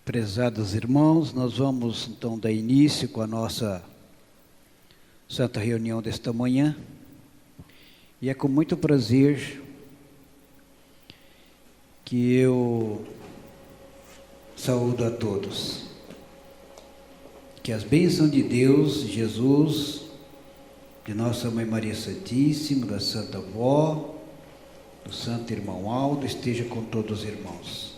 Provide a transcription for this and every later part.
Prezados irmãos, nós vamos então dar início com a nossa santa reunião desta manhã, e é com muito prazer que eu saúdo a todos. Que as bênçãos de Deus, Jesus, de nossa Mãe Maria Santíssima, da Santa Avó, do Santo Irmão Aldo, esteja com todos os irmãos.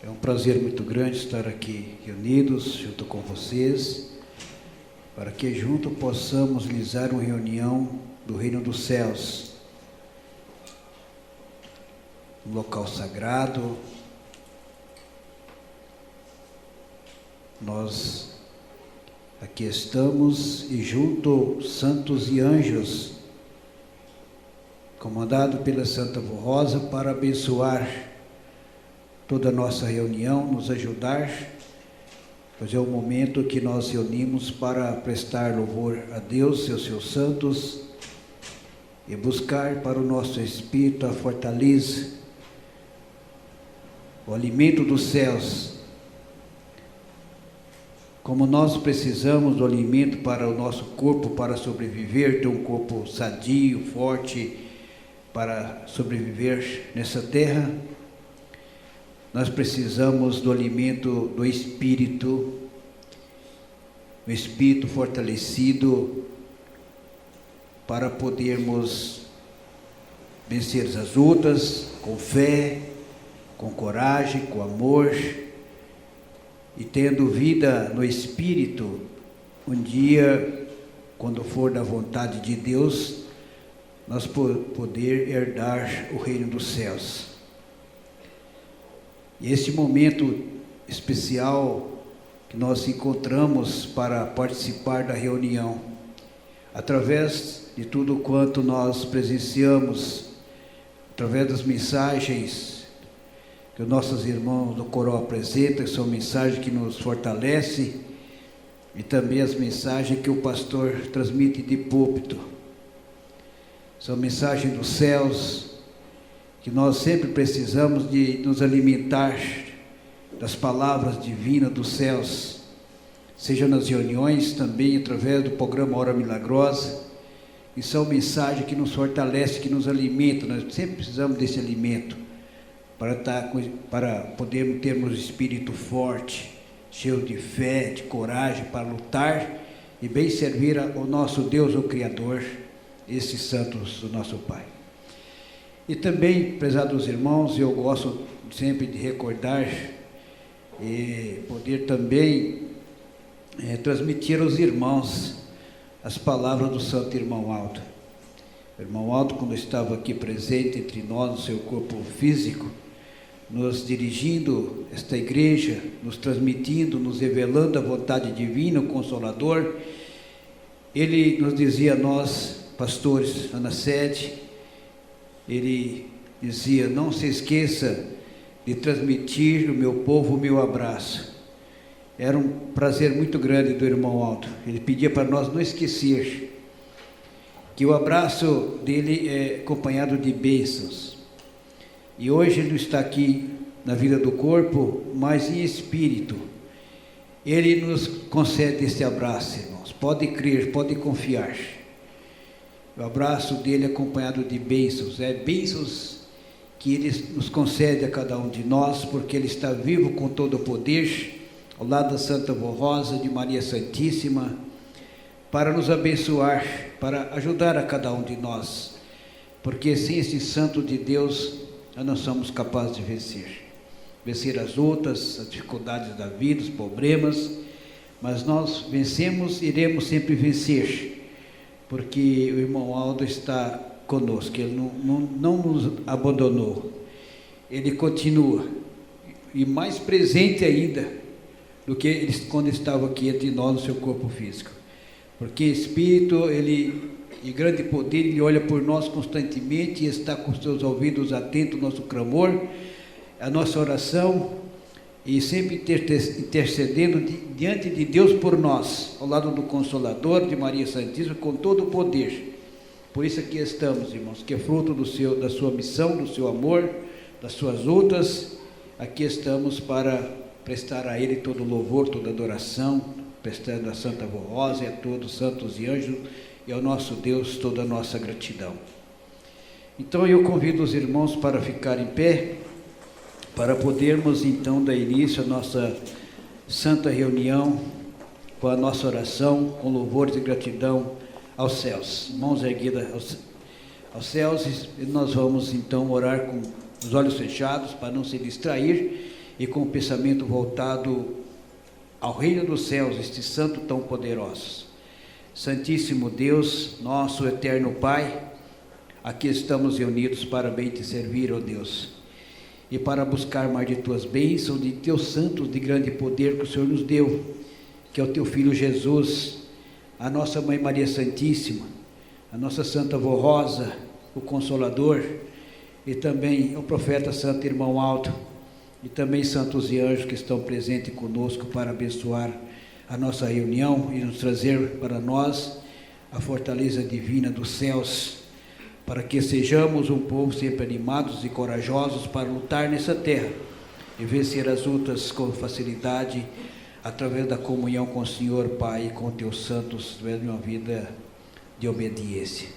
É um prazer muito grande estar aqui reunidos junto com vocês, para que juntos possamos realizar uma reunião do Reino dos Céus, um local sagrado. Nós aqui estamos e junto santos e anjos, comandado pela Santa Avó Rosa, para abençoar toda a nossa reunião, nos ajudar, pois é o momento que nós reunimos para prestar louvor a Deus e aos seus santos e buscar para o nosso espírito a fortaleza, o alimento dos céus. Como nós precisamos do alimento para o nosso corpo, para sobreviver, ter um corpo sadio, forte, para sobreviver nessa terra, nós precisamos do alimento do Espírito, o Espírito fortalecido, para podermos vencer as lutas com fé, com coragem, com amor, e tendo vida no Espírito, um dia, quando for da vontade de Deus, nós poder herdar o reino dos céus. E esse momento especial que nós encontramos para participar da reunião, através de tudo quanto nós presenciamos, através das mensagens que os nossos irmãos do Coral apresentam, são mensagens que nos fortalecem, e também as mensagens que o pastor transmite de púlpito. São mensagens dos céus, que nós sempre precisamos de nos alimentar das palavras divinas dos céus, seja nas reuniões, também através do programa Hora Milagrosa, e são mensagens que nos fortalecem, que nos alimentam. Nós sempre precisamos desse alimento, para podermos termos um espírito forte, cheio de fé, de coragem, para lutar e bem servir ao nosso Deus, o Criador, esses santos do nosso Pai. E também, prezados irmãos, eu gosto sempre de recordar e poder também transmitir aos irmãos as palavras do Santo Irmão Aldo. O Irmão Aldo, quando estava aqui presente entre nós, no seu corpo físico, nos dirigindo esta igreja, nos transmitindo, nos revelando a vontade divina, o Consolador, ele nos dizia a nós, pastores, na sede, ele dizia: não se esqueça de transmitir ao meu povo o meu abraço. Era um prazer muito grande do Irmão Aldo. Ele pedia para nós não esquecer que o abraço dele é acompanhado de bênçãos. E hoje ele não está aqui na vida do corpo, mas em espírito. Ele nos concede esse abraço, irmãos. Pode crer, pode confiar. O abraço dele é acompanhado de bênçãos. Bênçãos que ele nos concede a cada um de nós, porque ele está vivo com todo o poder, ao lado da Santa Avó Rosa, de Maria Santíssima, para nos abençoar, para ajudar a cada um de nós. Porque sem esse santo de Deus, nós não somos capazes de vencer as lutas, as dificuldades da vida, os problemas, mas nós vencemos, iremos sempre vencer, porque o Irmão Aldo está conosco, ele não nos abandonou, ele continua, e mais presente ainda do que ele, quando estava aqui entre nós no seu corpo físico, porque Espírito, ele e grande poder, ele olha por nós constantemente e está com seus ouvidos atentos ao nosso clamor, a nossa oração, e sempre intercedendo diante de Deus por nós, ao lado do Consolador, de Maria Santíssima, com todo o poder. Por isso aqui estamos, irmãos, que é fruto da sua missão, do seu amor, das suas lutas. Aqui estamos para prestar a Ele todo o louvor, toda a adoração, prestando a Santa Avó Rosa e a todos os santos e anjos, e ao nosso Deus toda a nossa gratidão. Então eu convido os irmãos para ficar em pé, para podermos então dar início à nossa santa reunião com a nossa oração, com louvores e gratidão aos céus. Mãos erguidas aos céus, e nós vamos então orar com os olhos fechados para não se distrair e com o pensamento voltado ao reino dos céus, este santo tão poderoso. Santíssimo Deus, nosso eterno Pai, aqui estamos reunidos para bem te servir, ó Deus, e para buscar mais de tuas bênçãos, de teus santos de grande poder que o Senhor nos deu, que é o teu Filho Jesus, a nossa Mãe Maria Santíssima, a nossa Santa Vó Rosa, o Consolador, e também o profeta Santo Irmão Aldo, e também santos e anjos que estão presentes conosco para abençoar a nossa reunião e nos trazer para nós a fortaleza divina dos céus, para que sejamos um povo sempre animados e corajosos para lutar nessa terra e vencer as lutas com facilidade, através da comunhão com o Senhor Pai e com teus santos, através de uma vida de obediência.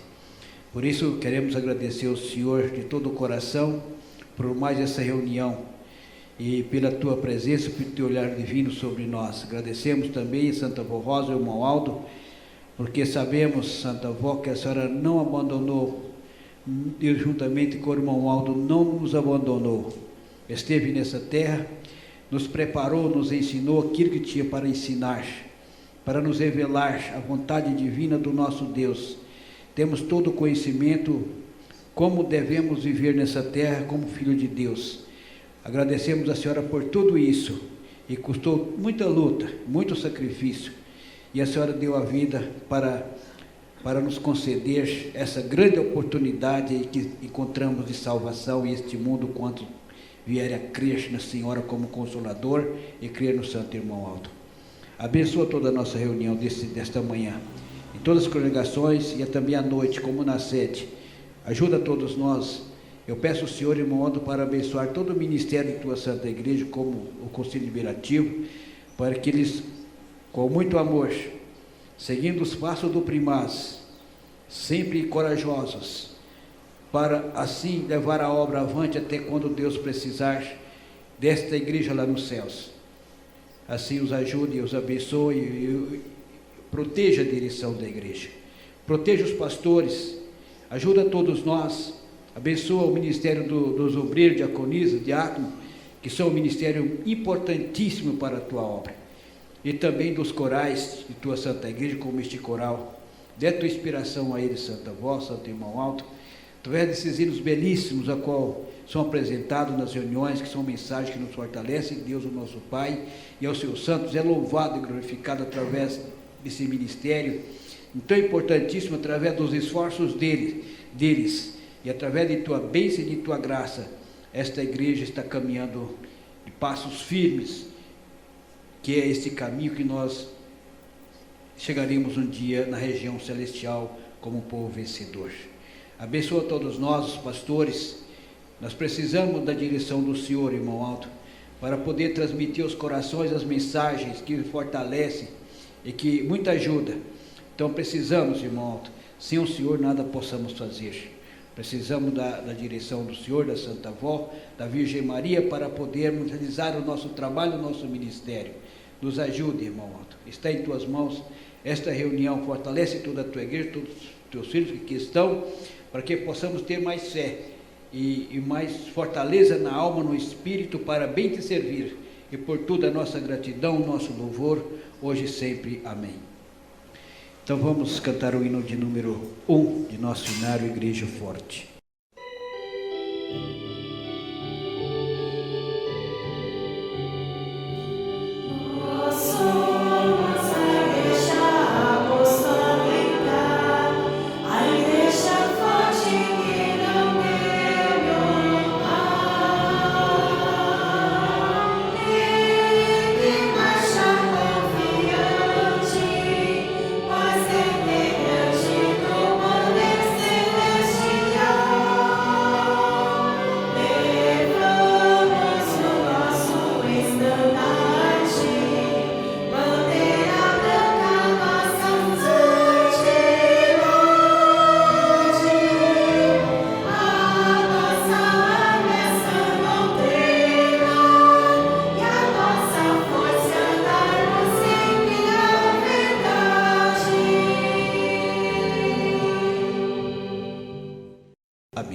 Por isso queremos agradecer ao Senhor de todo o coração por mais essa reunião e pela tua presença, pelo teu olhar divino sobre nós. Agradecemos também a Santa Vó Rosa e o irmão Aldo, porque sabemos, Santa Vó, que a senhora não abandonou, Deus juntamente com o irmão Aldo não nos abandonou, esteve nessa terra, nos preparou, nos ensinou aquilo que tinha para ensinar, para nos revelar a vontade divina do nosso Deus. Temos todo o conhecimento como devemos viver nessa terra como filho de Deus. Agradecemos a senhora por tudo isso, e custou muita luta, muito sacrifício, e a senhora deu a vida para nos conceder essa grande oportunidade que encontramos de salvação, e este mundo quanto vier a crer na Senhora como Consolador e crer no Santo Irmão Aldo. Abençoa toda a nossa reunião desta manhã, em todas as congregações e também à noite, como na sede. Ajuda todos nós. Eu peço ao Senhor, irmão Aldo, para abençoar todo o ministério de tua Santa Igreja, como o Conselho Liberativo, para que eles, com muito amor, seguindo os passos do primaz, sempre corajosos, para assim levar a obra avante até quando Deus precisar desta igreja lá nos céus. Assim os ajude, os abençoe e proteja a direção da igreja. Proteja os pastores, ajuda todos nós, abençoa o ministério dos obreiros, diaconisa, diácono, que são um ministério importantíssimo para a tua obra. E também dos corais de tua Santa Igreja, como este coral. Dê tua inspiração a ele, Santa Vó, Santo Irmão Aldo, através desses hinos belíssimos, a qual são apresentados nas reuniões, que são mensagens que nos fortalecem, Deus, o nosso Pai, e aos seus santos, é louvado e glorificado através desse ministério, então importantíssimo, através dos esforços deles, e através de tua bênção e de tua graça, esta igreja está caminhando de passos firmes, que é este caminho que nós chegaremos um dia na região celestial como um povo vencedor. Abençoa todos nós, os pastores. Nós precisamos da direção do Senhor, irmão Aldo, para poder transmitir aos corações as mensagens que fortalecem e que muita ajuda. Então precisamos, irmão Aldo, sem o Senhor nada possamos fazer. Precisamos da direção do Senhor, da Santa Vó, da Virgem Maria, para podermos realizar o nosso trabalho, o nosso ministério. Nos ajude, irmão Aldo. Está em tuas mãos esta reunião. Fortalece toda a tua igreja, todos os teus filhos que aqui estão, para que possamos ter mais fé e mais fortaleza na alma, no espírito, para bem te servir. E por tudo a nossa gratidão, o nosso louvor, hoje e sempre. Amém. Então vamos cantar o hino de número 1 de nosso hinário Igreja Forte. Celestial.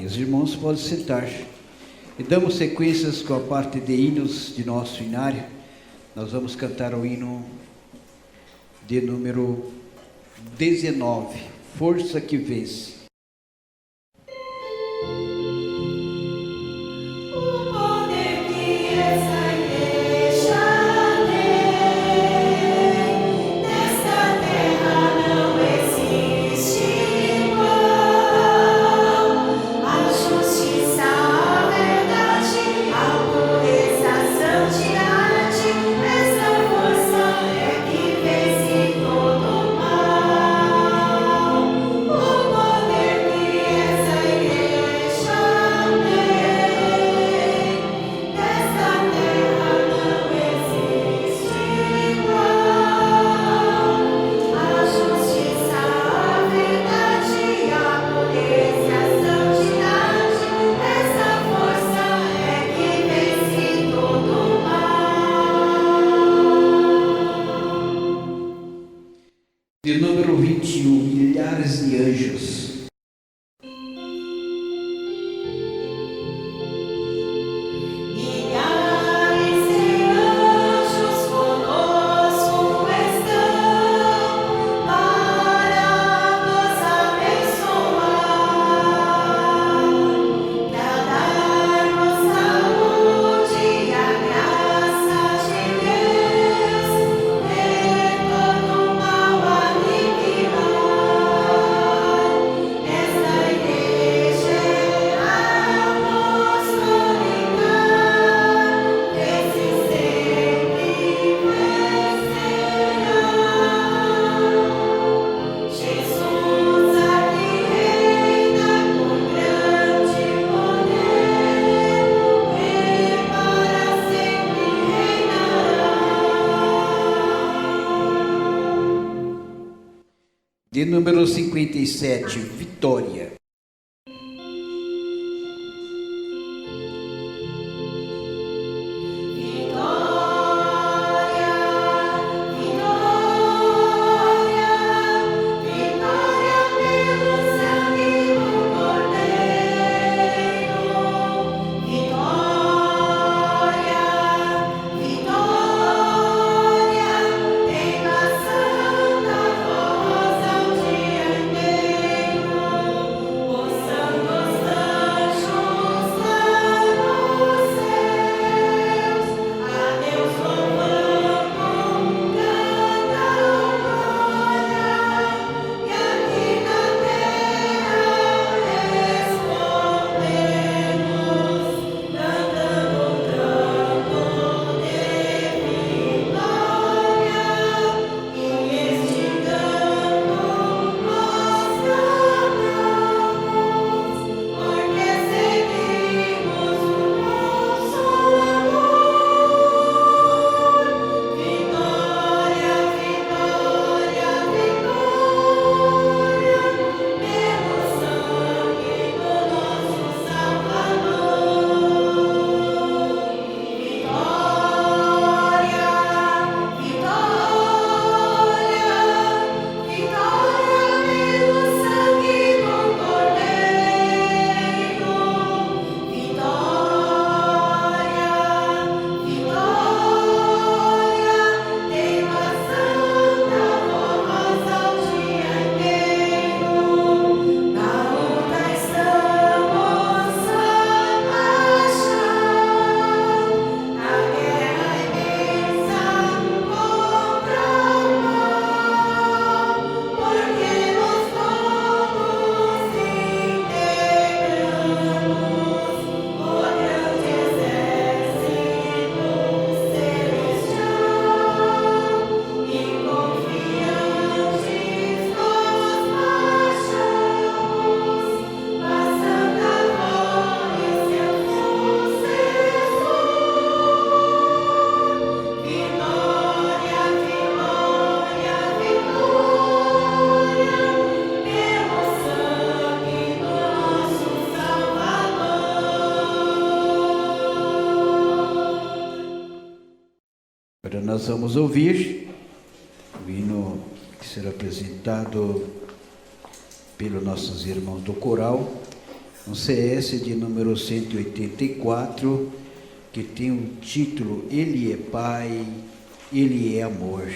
Os irmãos podem sentar-se. E damos sequências com a parte de hinos de nosso inário. Nós vamos cantar o hino de número 19, Força que Vence. De número 21, milhares de anjos. De número 57, Vitória. Agora nós vamos ouvir o hino que será apresentado pelos nossos irmãos do coral, um CS de número 184, que tem o título Ele é Pai, Ele é Amor.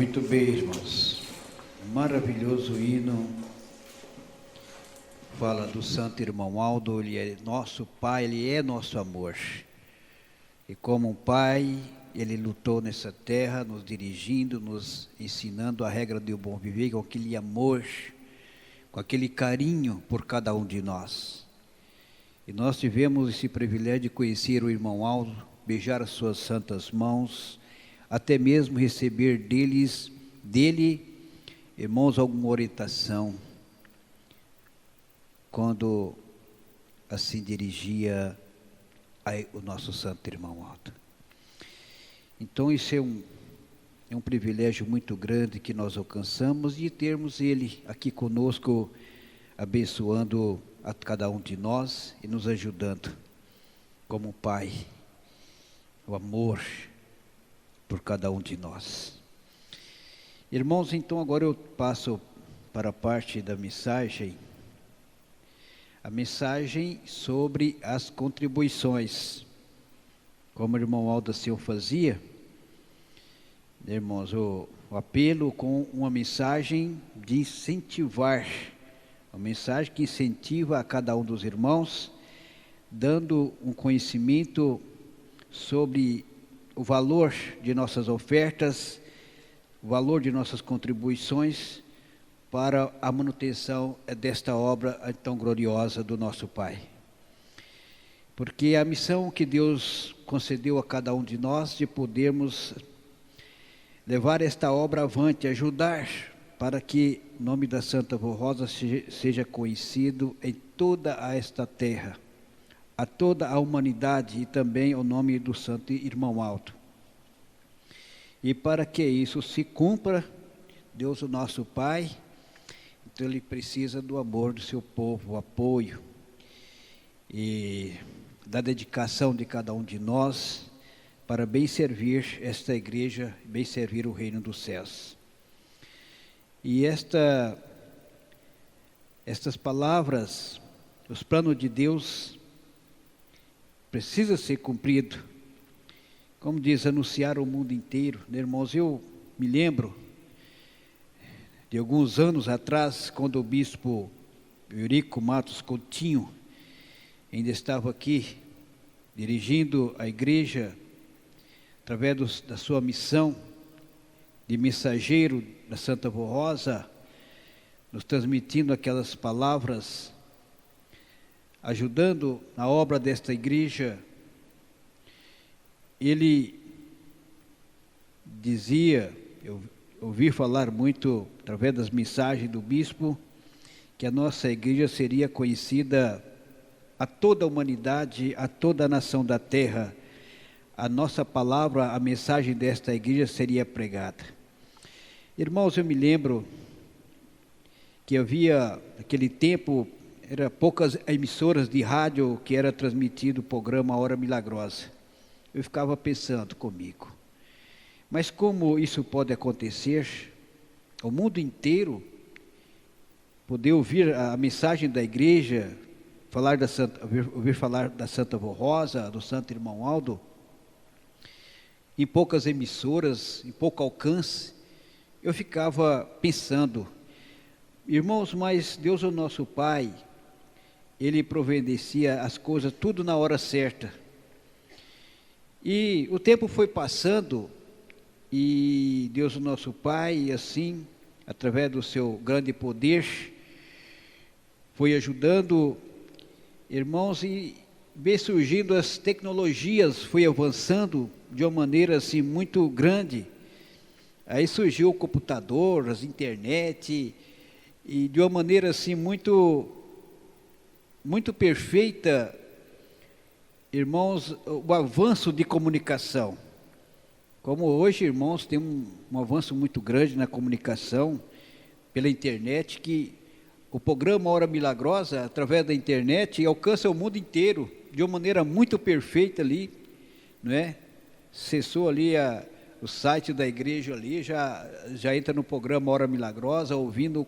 Muito bem, irmãos. Maravilhoso hino. Fala do santo irmão Aldo, ele é nosso pai, ele é nosso amor. E como um pai, ele lutou nessa terra, nos dirigindo, nos ensinando a regra do bom viver, com aquele amor, com aquele carinho por cada um de nós. E nós tivemos esse privilégio de conhecer o irmão Aldo, beijar as suas santas mãos, até mesmo receber dele, irmãos, alguma orientação, quando assim dirigia o nosso santo irmão Aldo. Então isso é um privilégio muito grande que nós alcançamos, de termos ele aqui conosco, abençoando a cada um de nós e nos ajudando como pai, o amor por cada um de nós. Irmãos, então agora eu passo para a parte da mensagem, a mensagem sobre as contribuições. Como o irmão Aldo assim o fazia, irmãos, o apelo com uma mensagem de incentivar, uma mensagem que incentiva a cada um dos irmãos, dando um conhecimento sobre o valor de nossas ofertas, o valor de nossas contribuições para a manutenção desta obra tão gloriosa do nosso Pai. Porque a missão que Deus concedeu a cada um de nós, de podermos levar esta obra avante, ajudar para que o nome da Santa Vó Rosa seja conhecido em toda esta terra, a toda a humanidade, e também o nome do santo irmão Aldo. E para que isso se cumpra, Deus, o nosso Pai, então ele precisa do amor do seu povo, o apoio e da dedicação de cada um de nós para bem servir esta igreja, bem servir o reino dos céus. E estas palavras, os planos de Deus, precisa ser cumprido. Como diz, anunciar o mundo inteiro, né, irmãos? Eu me lembro de alguns anos atrás, quando o bispo Eurico Matos Coutinho ainda estava aqui, dirigindo a igreja, através da sua missão de mensageiro da Santa Vó Rosa, nos transmitindo aquelas palavras, ajudando na obra desta igreja. Ele dizia, eu ouvi falar muito através das mensagens do bispo, que a nossa igreja seria conhecida a toda a humanidade, a toda a nação da terra. A nossa palavra, a mensagem desta igreja seria pregada. Irmãos, eu me lembro que havia, naquele tempo, eram poucas emissoras de rádio que era transmitido o programa Hora Milagrosa. Eu ficava pensando comigo, mas como isso pode acontecer? O mundo inteiro poder ouvir a mensagem da igreja, ouvir falar da Santa Vó Rosa, do Santo Irmão Aldo, em poucas emissoras, em pouco alcance. Eu ficava pensando, irmãos, mas Deus, o nosso Pai, Ele providencia as coisas tudo na hora certa. E o tempo foi passando, e Deus, o nosso Pai, assim, através do seu grande poder, foi ajudando, irmãos, e veio surgindo as tecnologias, foi avançando de uma maneira assim muito grande. Aí surgiu o computador, as internet, e de uma maneira assim muito perfeita, irmãos, o avanço de comunicação. Como hoje, irmãos, tem um avanço muito grande na comunicação pela internet, que o programa Hora Milagrosa, através da internet, alcança o mundo inteiro de uma maneira muito perfeita ali, não é? Acessou ali o site da igreja ali, já entra no programa Hora Milagrosa, ouvindo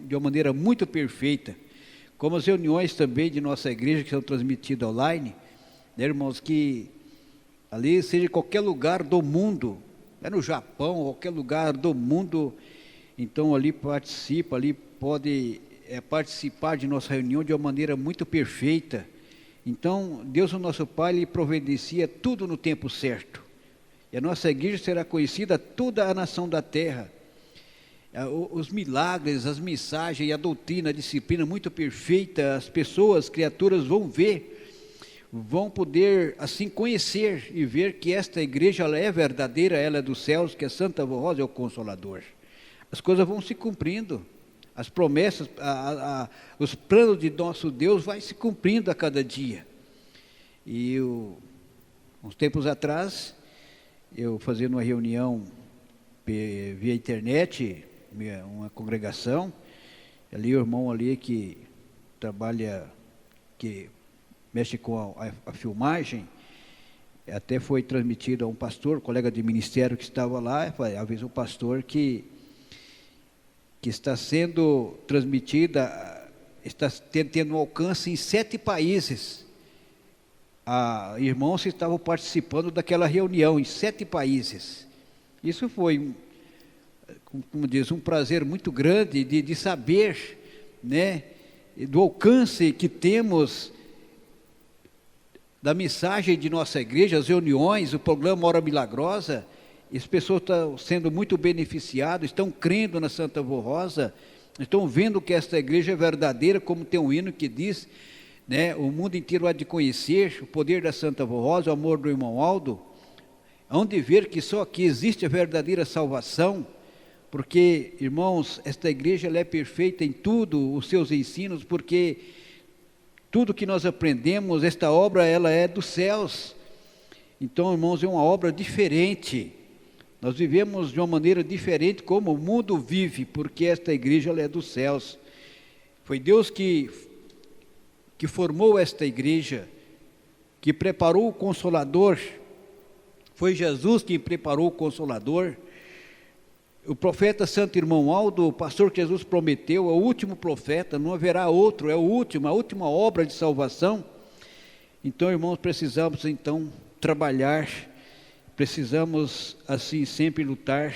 de uma maneira muito perfeita. Como as reuniões também de nossa igreja, que são transmitidas online, né, irmãos, que ali seja em qualquer lugar do mundo, é no Japão, qualquer lugar do mundo, então ali participa, ali pode participar de nossa reunião de uma maneira muito perfeita. Então, Deus, o nosso Pai, Ele providencia tudo no tempo certo. E a nossa igreja será conhecida a toda a nação da terra. Os milagres, as mensagens, a doutrina, a disciplina muito perfeita, as pessoas, criaturas vão ver, vão poder assim conhecer e ver que esta igreja ela é verdadeira, ela é dos céus, que a Santa Voz Rosa é o Consolador. As coisas vão se cumprindo, as promessas, os planos de nosso Deus vai se cumprindo a cada dia. E uns tempos atrás, eu fazendo uma reunião via internet, uma congregação, ali o irmão ali que trabalha, que mexe com a filmagem, até foi transmitido a um pastor, colega de ministério que estava lá, avisou o pastor que está sendo transmitida, está tendo um alcance em 7 países. Irmãos que estavam participando daquela reunião em 7 países. Isso foi, como diz, um prazer muito grande de saber, né, do alcance que temos da mensagem de nossa igreja, as reuniões, o programa Hora Milagrosa. As pessoas estão sendo muito beneficiadas, estão crendo na Santa Voz Rosa, estão vendo que esta igreja é verdadeira, como tem um hino que diz, né, o mundo inteiro há de conhecer o poder da Santa Voz Rosa, o amor do irmão Aldo, hão de ver que só aqui existe a verdadeira salvação, porque, irmãos, esta igreja ela é perfeita em tudo, os seus ensinos, porque tudo que nós aprendemos, esta obra ela é dos céus. Então, irmãos, é uma obra diferente. Nós vivemos de uma maneira diferente como o mundo vive, porque esta igreja ela é dos céus. Foi Deus que formou esta igreja, que preparou o Consolador. Foi Jesus quem preparou o Consolador. O profeta Santo Irmão Aldo, o pastor que Jesus prometeu, é o último profeta, não haverá outro, é o último, a última obra de salvação. Então, irmãos, precisamos então trabalhar, precisamos assim sempre lutar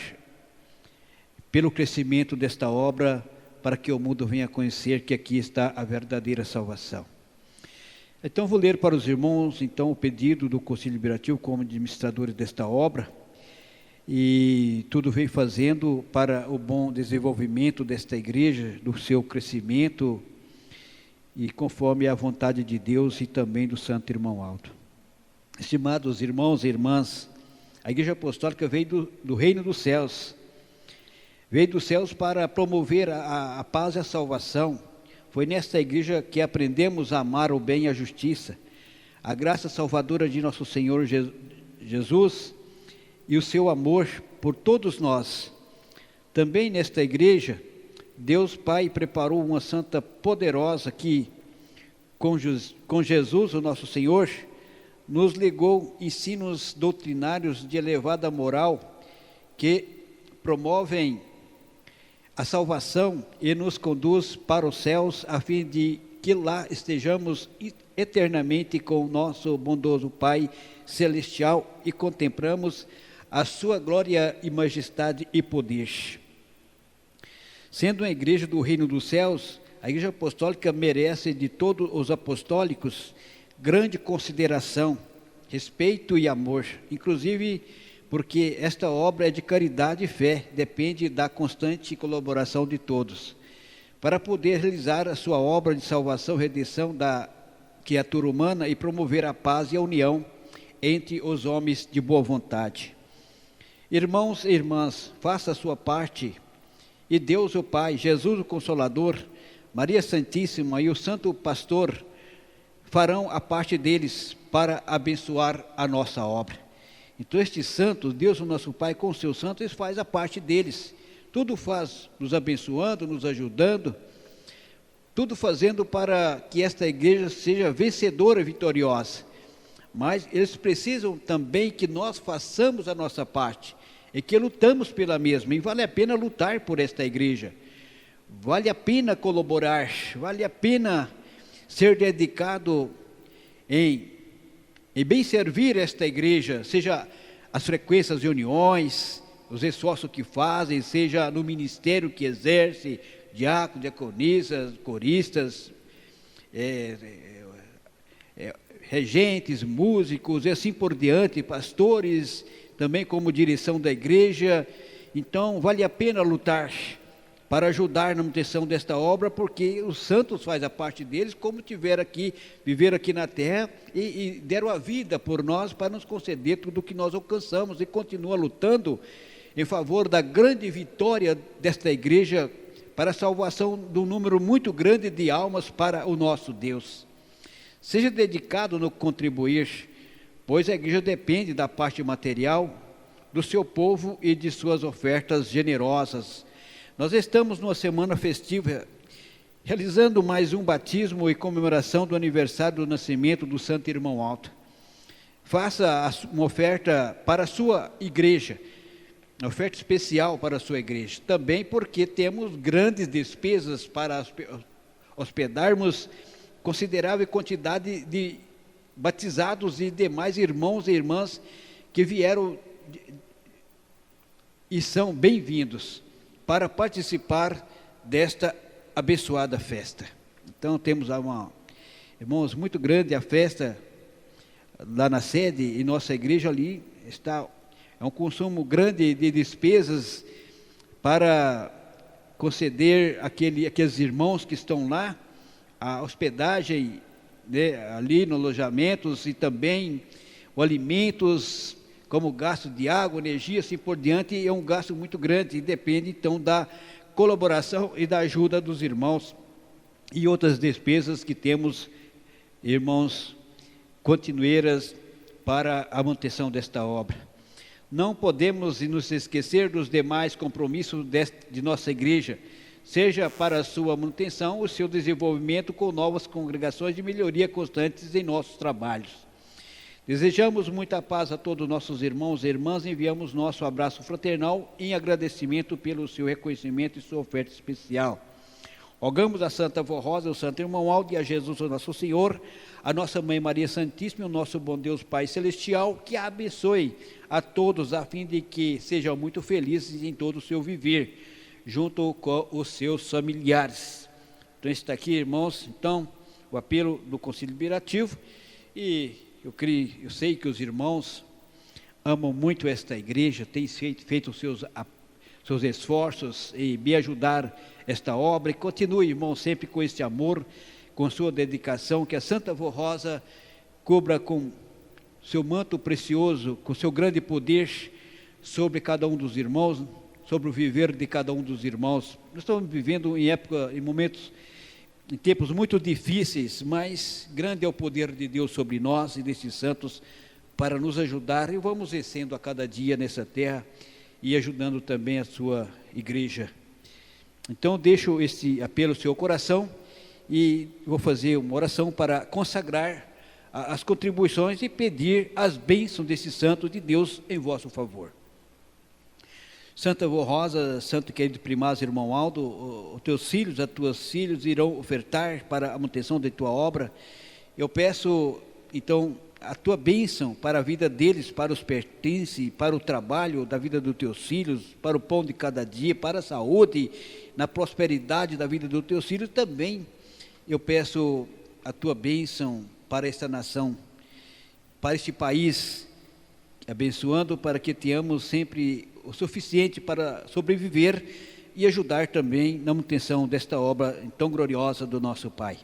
pelo crescimento desta obra, para que o mundo venha conhecer que aqui está a verdadeira salvação. Então, vou ler para os irmãos então o pedido do Conselho Liberativo como administradores desta obra, e tudo vem fazendo para o bom desenvolvimento desta igreja, do seu crescimento, e conforme a vontade de Deus e também do Santo Irmão Aldo. Estimados irmãos e irmãs, a Igreja Apostólica veio do reino dos céus, veio dos céus para promover a paz e a salvação. Foi nesta igreja que aprendemos a amar o bem e a justiça, a graça salvadora de nosso Senhor Jesus e o seu amor por todos nós. Também nesta igreja, Deus Pai preparou uma santa poderosa que, com Jesus, o nosso Senhor, nos legou ensinos doutrinários de elevada moral que promovem a salvação e nos conduz para os céus, a fim de que lá estejamos eternamente com o nosso bondoso Pai Celestial e contemplamos a sua glória e majestade e poder. Sendo uma igreja do reino dos céus, a Igreja Apostólica merece de todos os apostólicos grande consideração, respeito e amor, inclusive porque esta obra é de caridade e fé, depende da constante colaboração de todos. Para poder realizar a sua obra de salvação e redenção da criatura humana e promover a paz e a união entre os homens de boa vontade. Irmãos e irmãs, faça a sua parte, e Deus o Pai, Jesus o Consolador, Maria Santíssima e o Santo Pastor farão a parte deles para abençoar a nossa obra. Então estes santos, Deus o nosso Pai com os seus santos, eles fazem a parte deles, tudo faz, nos abençoando, nos ajudando, tudo fazendo para que esta igreja seja vencedora e vitoriosa. Mas eles precisam também que nós façamos a nossa parte, e que lutamos pela mesma, e vale a pena lutar por esta igreja, vale a pena colaborar, vale a pena ser dedicado em bem servir esta igreja, seja as frequências das reuniões, os esforços que fazem, seja no ministério que exerce, diáconos, diaconisas, coristas, regentes, músicos e assim por diante, pastores, também como direção da igreja. Então, vale a pena lutar para ajudar na manutenção desta obra, porque os santos fazem a parte deles, como viveram aqui na terra e deram a vida por nós para nos conceder tudo o que nós alcançamos, e continua lutando em favor da grande vitória desta igreja para a salvação de um número muito grande de almas para o nosso Deus. Seja dedicado no contribuir, pois a igreja depende da parte material do seu povo e de suas ofertas generosas. Nós estamos numa semana festiva, realizando mais um batismo e comemoração do aniversário do nascimento do Santo Irmão Alto. Faça uma oferta para a sua igreja, uma oferta especial para a sua igreja. Também porque temos grandes despesas para hospedarmos considerável quantidade de batizados e demais irmãos e irmãs que vieram e são bem-vindos para participar desta abençoada festa. Então temos irmãos, muito grande a festa lá na sede, e nossa igreja ali é um consumo grande de despesas para conceder aqueles irmãos que estão lá a hospedagem, né, ali no alojamentos, e também os alimentos, como gasto de água, energia, assim por diante. É um gasto muito grande e depende então da colaboração e da ajuda dos irmãos e outras despesas que temos, irmãos, continueiras para a manutenção desta obra. Não podemos nos esquecer dos demais compromissos de nossa igreja, seja para a sua manutenção ou seu desenvolvimento com novas congregações de melhoria constantes em nossos trabalhos. Desejamos muita paz a todos os nossos irmãos e irmãs, enviamos nosso abraço fraternal em agradecimento pelo seu reconhecimento e sua oferta especial. Rogamos a Santa Vó Rosa, o Santo Irmão Aldo, e a Jesus, o nosso Senhor, a nossa Mãe Maria Santíssima e o nosso bom Deus Pai Celestial, que a abençoe a todos, a fim de que sejam muito felizes em todo o seu viver, junto com os seus familiares. Então está aqui, irmãos, então, o apelo do Concílio Deliberativo, e eu sei que os irmãos amam muito esta igreja, têm feito os seus esforços em me ajudar esta obra, e continue, irmão, sempre com este amor, com sua dedicação, que a Santa Vó Rosa cubra com seu manto precioso, com seu grande poder sobre cada um dos irmãos, sobre o viver de cada um dos irmãos. Nós estamos vivendo em tempos muito difíceis, mas grande é o poder de Deus sobre nós e destes santos para nos ajudar, e vamos vencendo a cada dia nessa terra e ajudando também a sua igreja. Então deixo este apelo ao seu coração e vou fazer uma oração para consagrar as contribuições e pedir as bênçãos desses santos de Deus em vosso favor. Santa Vó Rosa, Santo querido primaz irmão Aldo, os teus filhos, as tuas filhas irão ofertar para a manutenção da tua obra. Eu peço, então, a tua bênção para a vida deles, para os pertences, para o trabalho da vida dos teus filhos, para o pão de cada dia, para a saúde, na prosperidade da vida dos teus filhos também. Eu peço a tua bênção para esta nação, para este país, abençoando para que tenhamos sempre o suficiente para sobreviver e ajudar também na manutenção desta obra tão gloriosa do nosso Pai.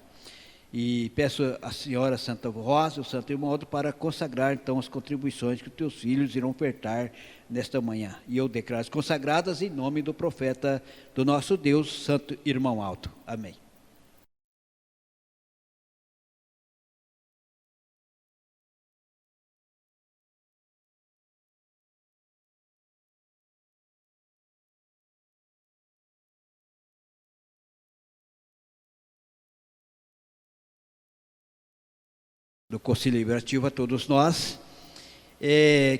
E peço à senhora Santa Rosa, o Santo Irmão Aldo, para consagrar então as contribuições que os teus filhos irão ofertar nesta manhã. E eu declaro as consagradas em nome do profeta do nosso Deus, Santo Irmão Aldo. Amém. Do Concílio Deliberativo a todos nós,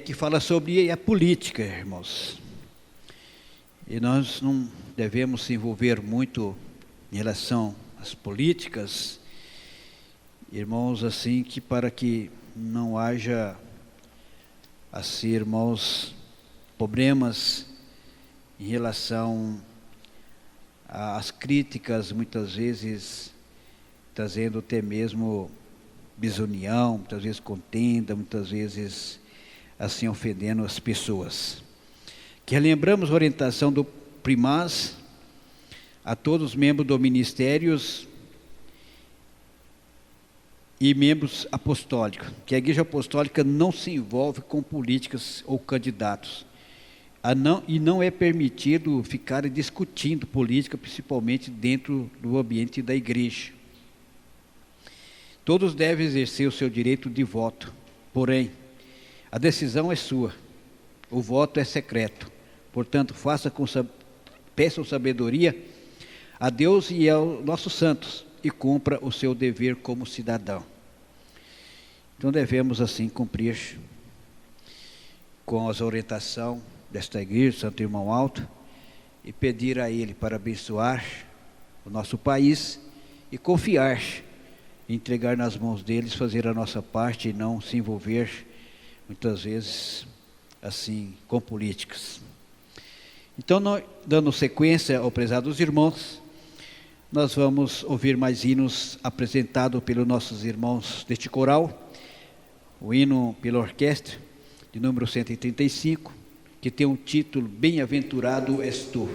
que fala sobre a política, irmãos. E nós não devemos se envolver muito em relação às políticas, irmãos, assim, que para que não haja assim, irmãos, problemas em relação às críticas, muitas vezes trazendo até mesmo desunião, muitas vezes contenda, muitas vezes assim ofendendo as pessoas. Que relembramos a orientação do primaz a todos os membros dos ministérios e membros apostólicos, que a Igreja Apostólica não se envolve com políticas ou candidatos, e não é permitido ficar discutindo política, principalmente dentro do ambiente da igreja. Todos devem exercer o seu direito de voto, porém, a decisão é sua, o voto é secreto, portanto, peçam sabedoria a Deus e aos nossos santos, e cumpra o seu dever como cidadão. Então devemos assim cumprir com as orientações desta igreja, Santo Irmão Alto, e pedir a Ele para abençoar o nosso país e confiar, entregar nas mãos deles, fazer a nossa parte e não se envolver muitas vezes assim com políticas. Então, dando sequência ao prezados irmãos, nós vamos ouvir mais hinos apresentados pelos nossos irmãos deste coral, o hino pela orquestra, de número 135, que tem o título Bem-aventurado és tu.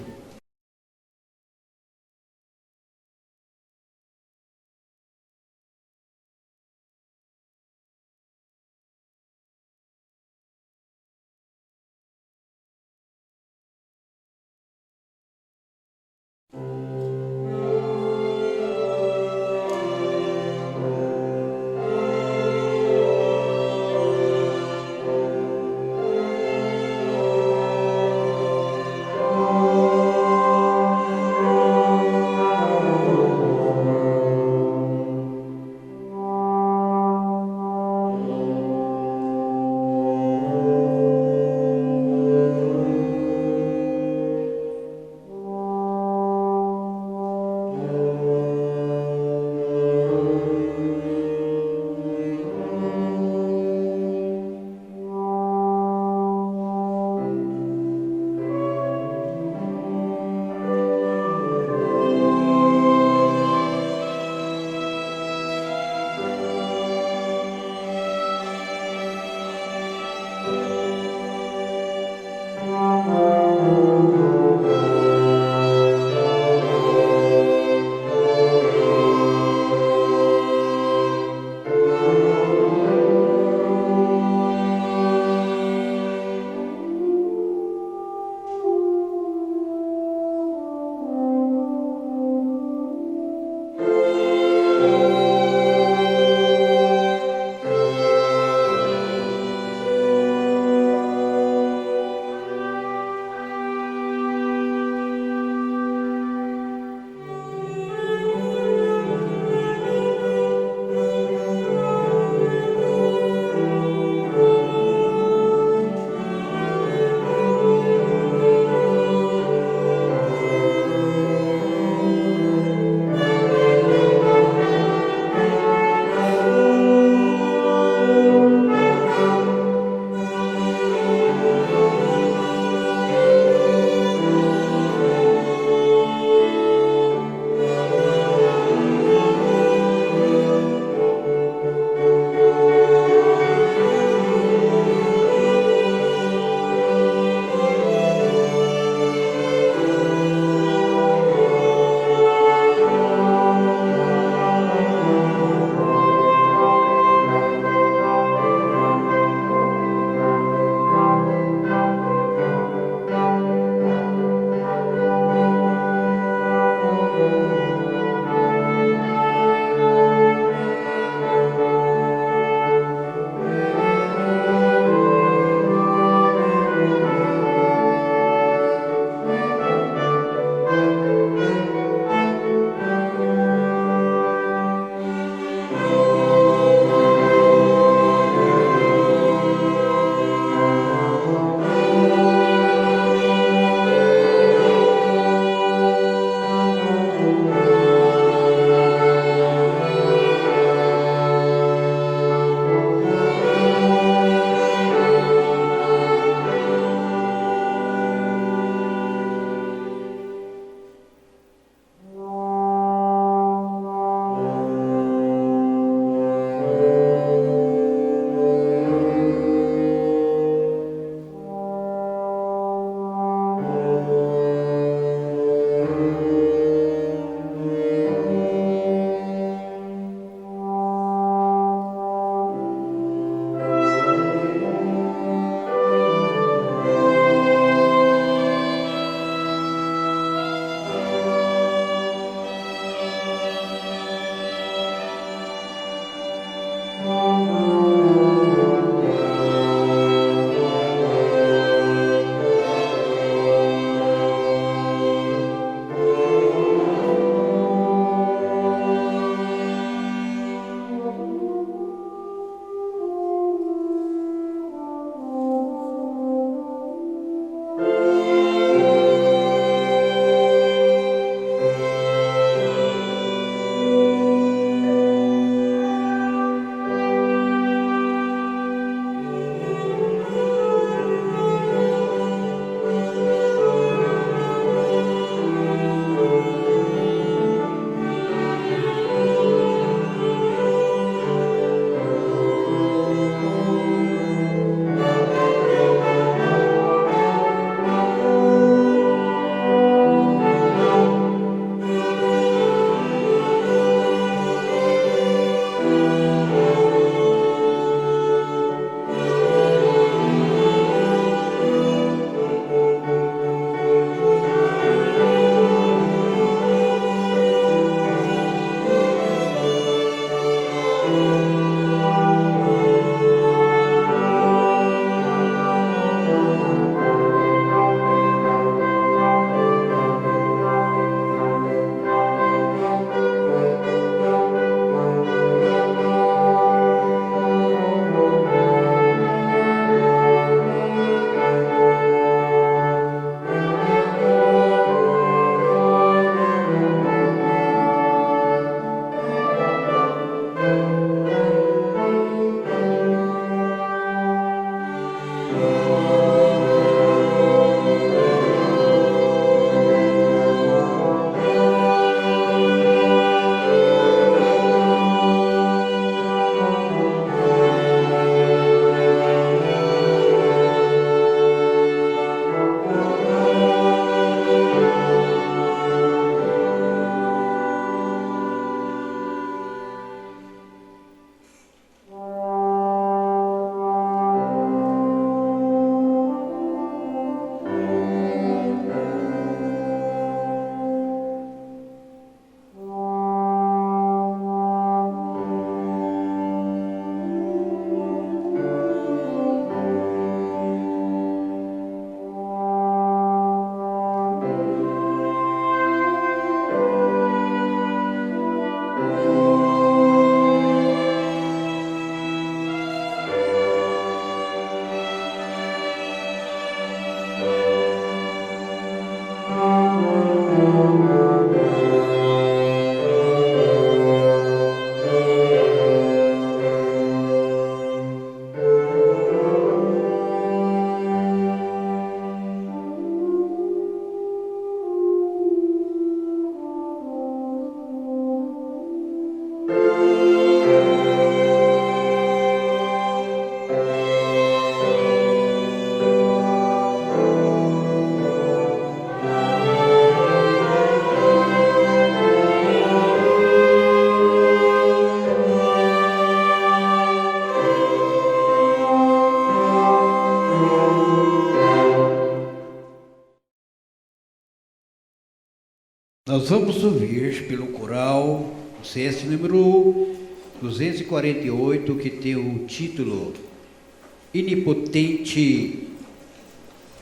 Nós vamos ouvir pelo coral o CS número 248, que tem o título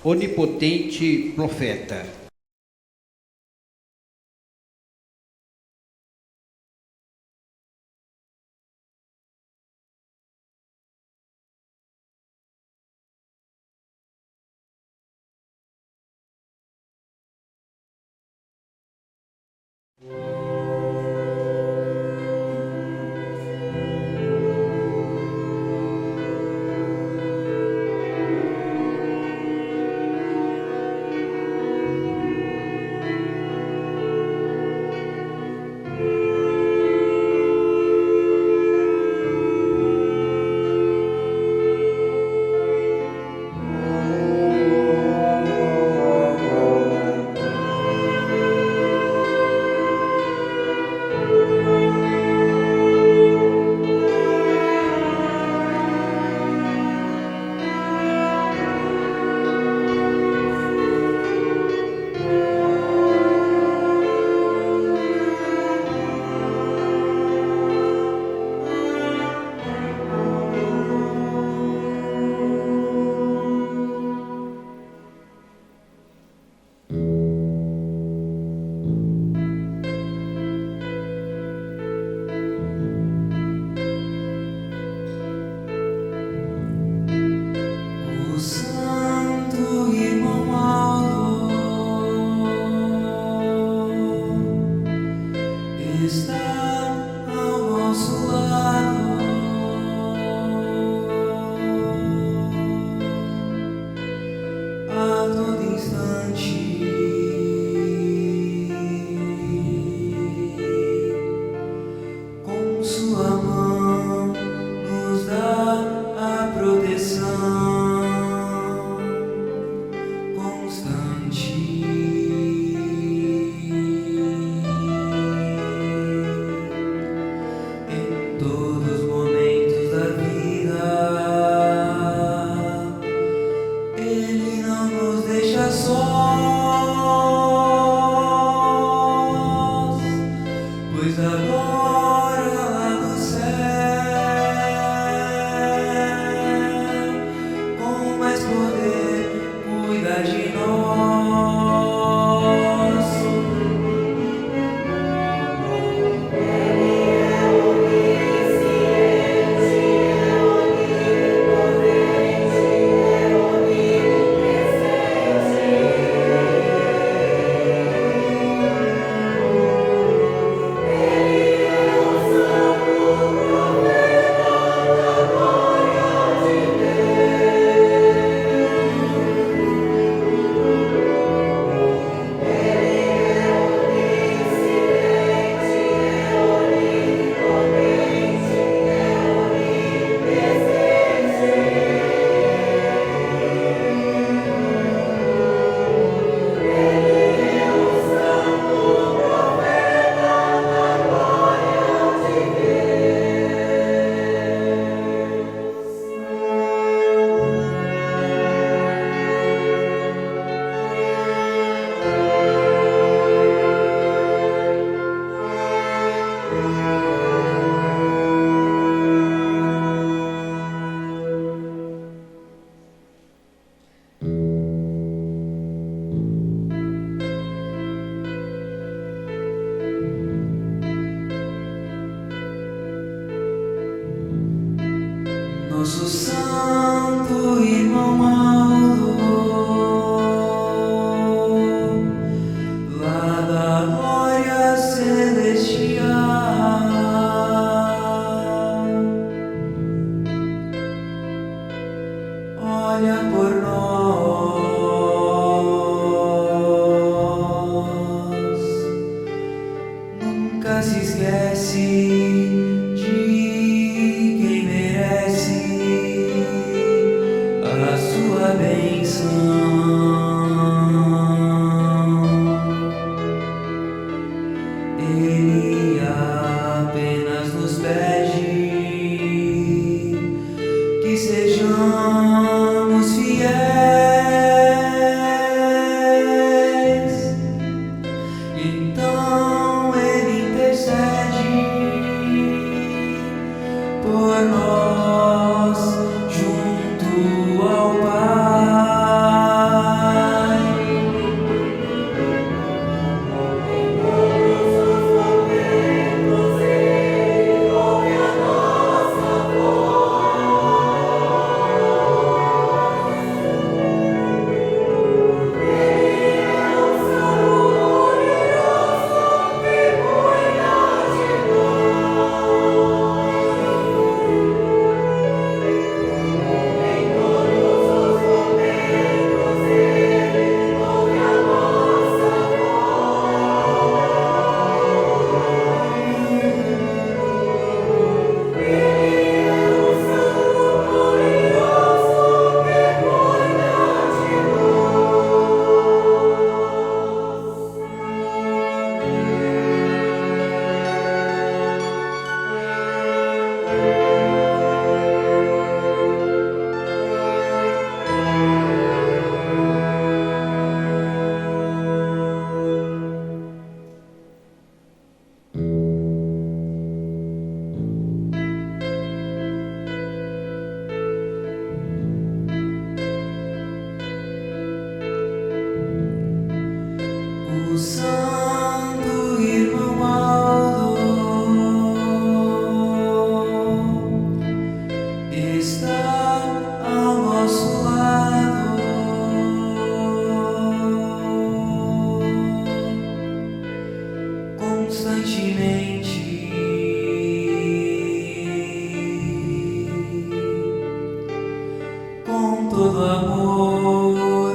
Onipotente Profeta. Nosso santo irmão Aldo, lá da glória celestial, olha por nós, nunca se esquece de quem merece a sua Santo Irmão Aldo está ao nosso lado, constantemente, com todo amor,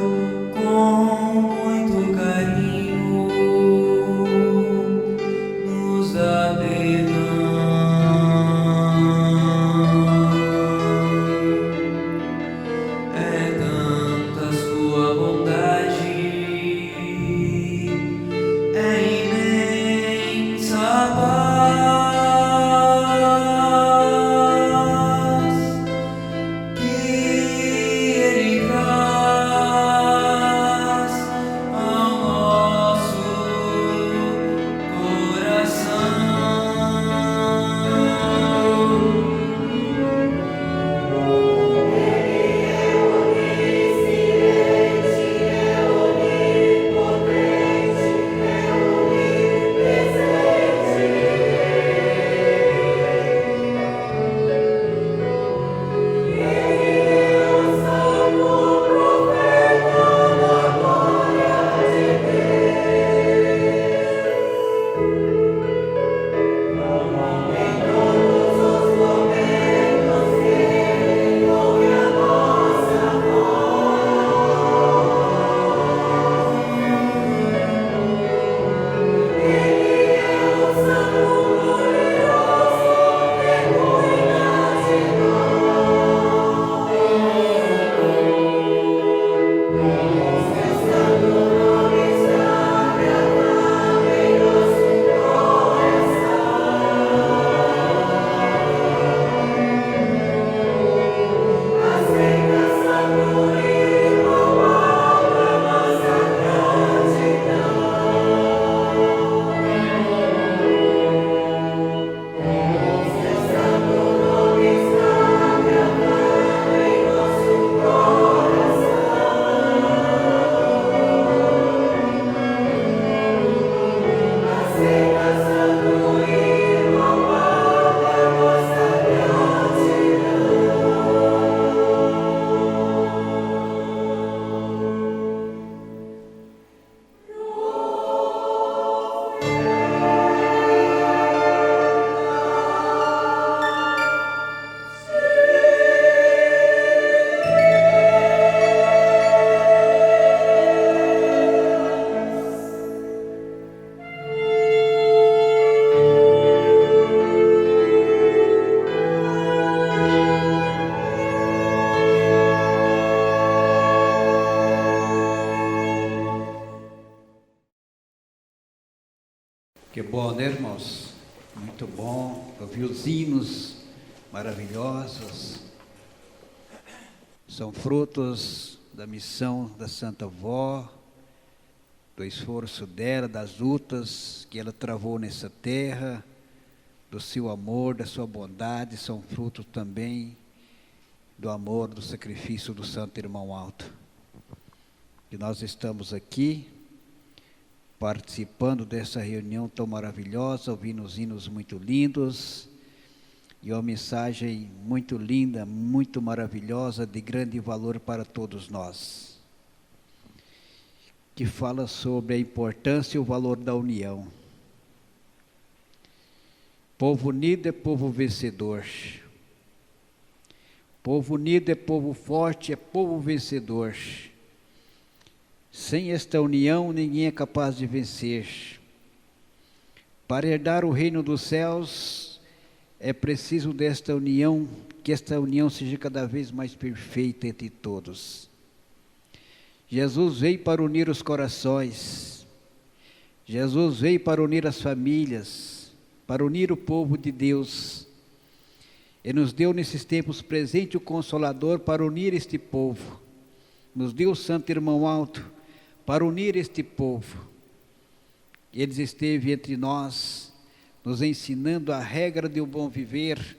com muito carinho, nos dá perdão. É tanta sua bondade, é imensa paz que Ele traz ao nosso coração. Que bom, né, irmãos? Muito bom ouvir os hinos maravilhosos. São frutos da missão da Santa Vó, do esforço dela, das lutas que ela travou nessa terra, do seu amor, da sua bondade. São frutos também do amor, do sacrifício do Santo Irmão Alto. E nós estamos aqui participando dessa reunião tão maravilhosa, ouvindo os hinos muito lindos, e uma mensagem muito linda, muito maravilhosa, de grande valor para todos nós, que fala sobre a importância e o valor da união. Povo unido é povo vencedor. Povo unido é povo forte, é povo vencedor. Sem esta união, ninguém é capaz de vencer. Para herdar o reino dos céus, é preciso desta união, que esta união seja cada vez mais perfeita entre todos. Jesus veio para unir os corações. Jesus veio para unir as famílias, para unir o povo de Deus. E nos deu nesses tempos presente o Consolador para unir este povo. Nos deu o Santo Irmão Alto para unir este povo. Ele esteve entre nós, nos ensinando a regra do bom viver,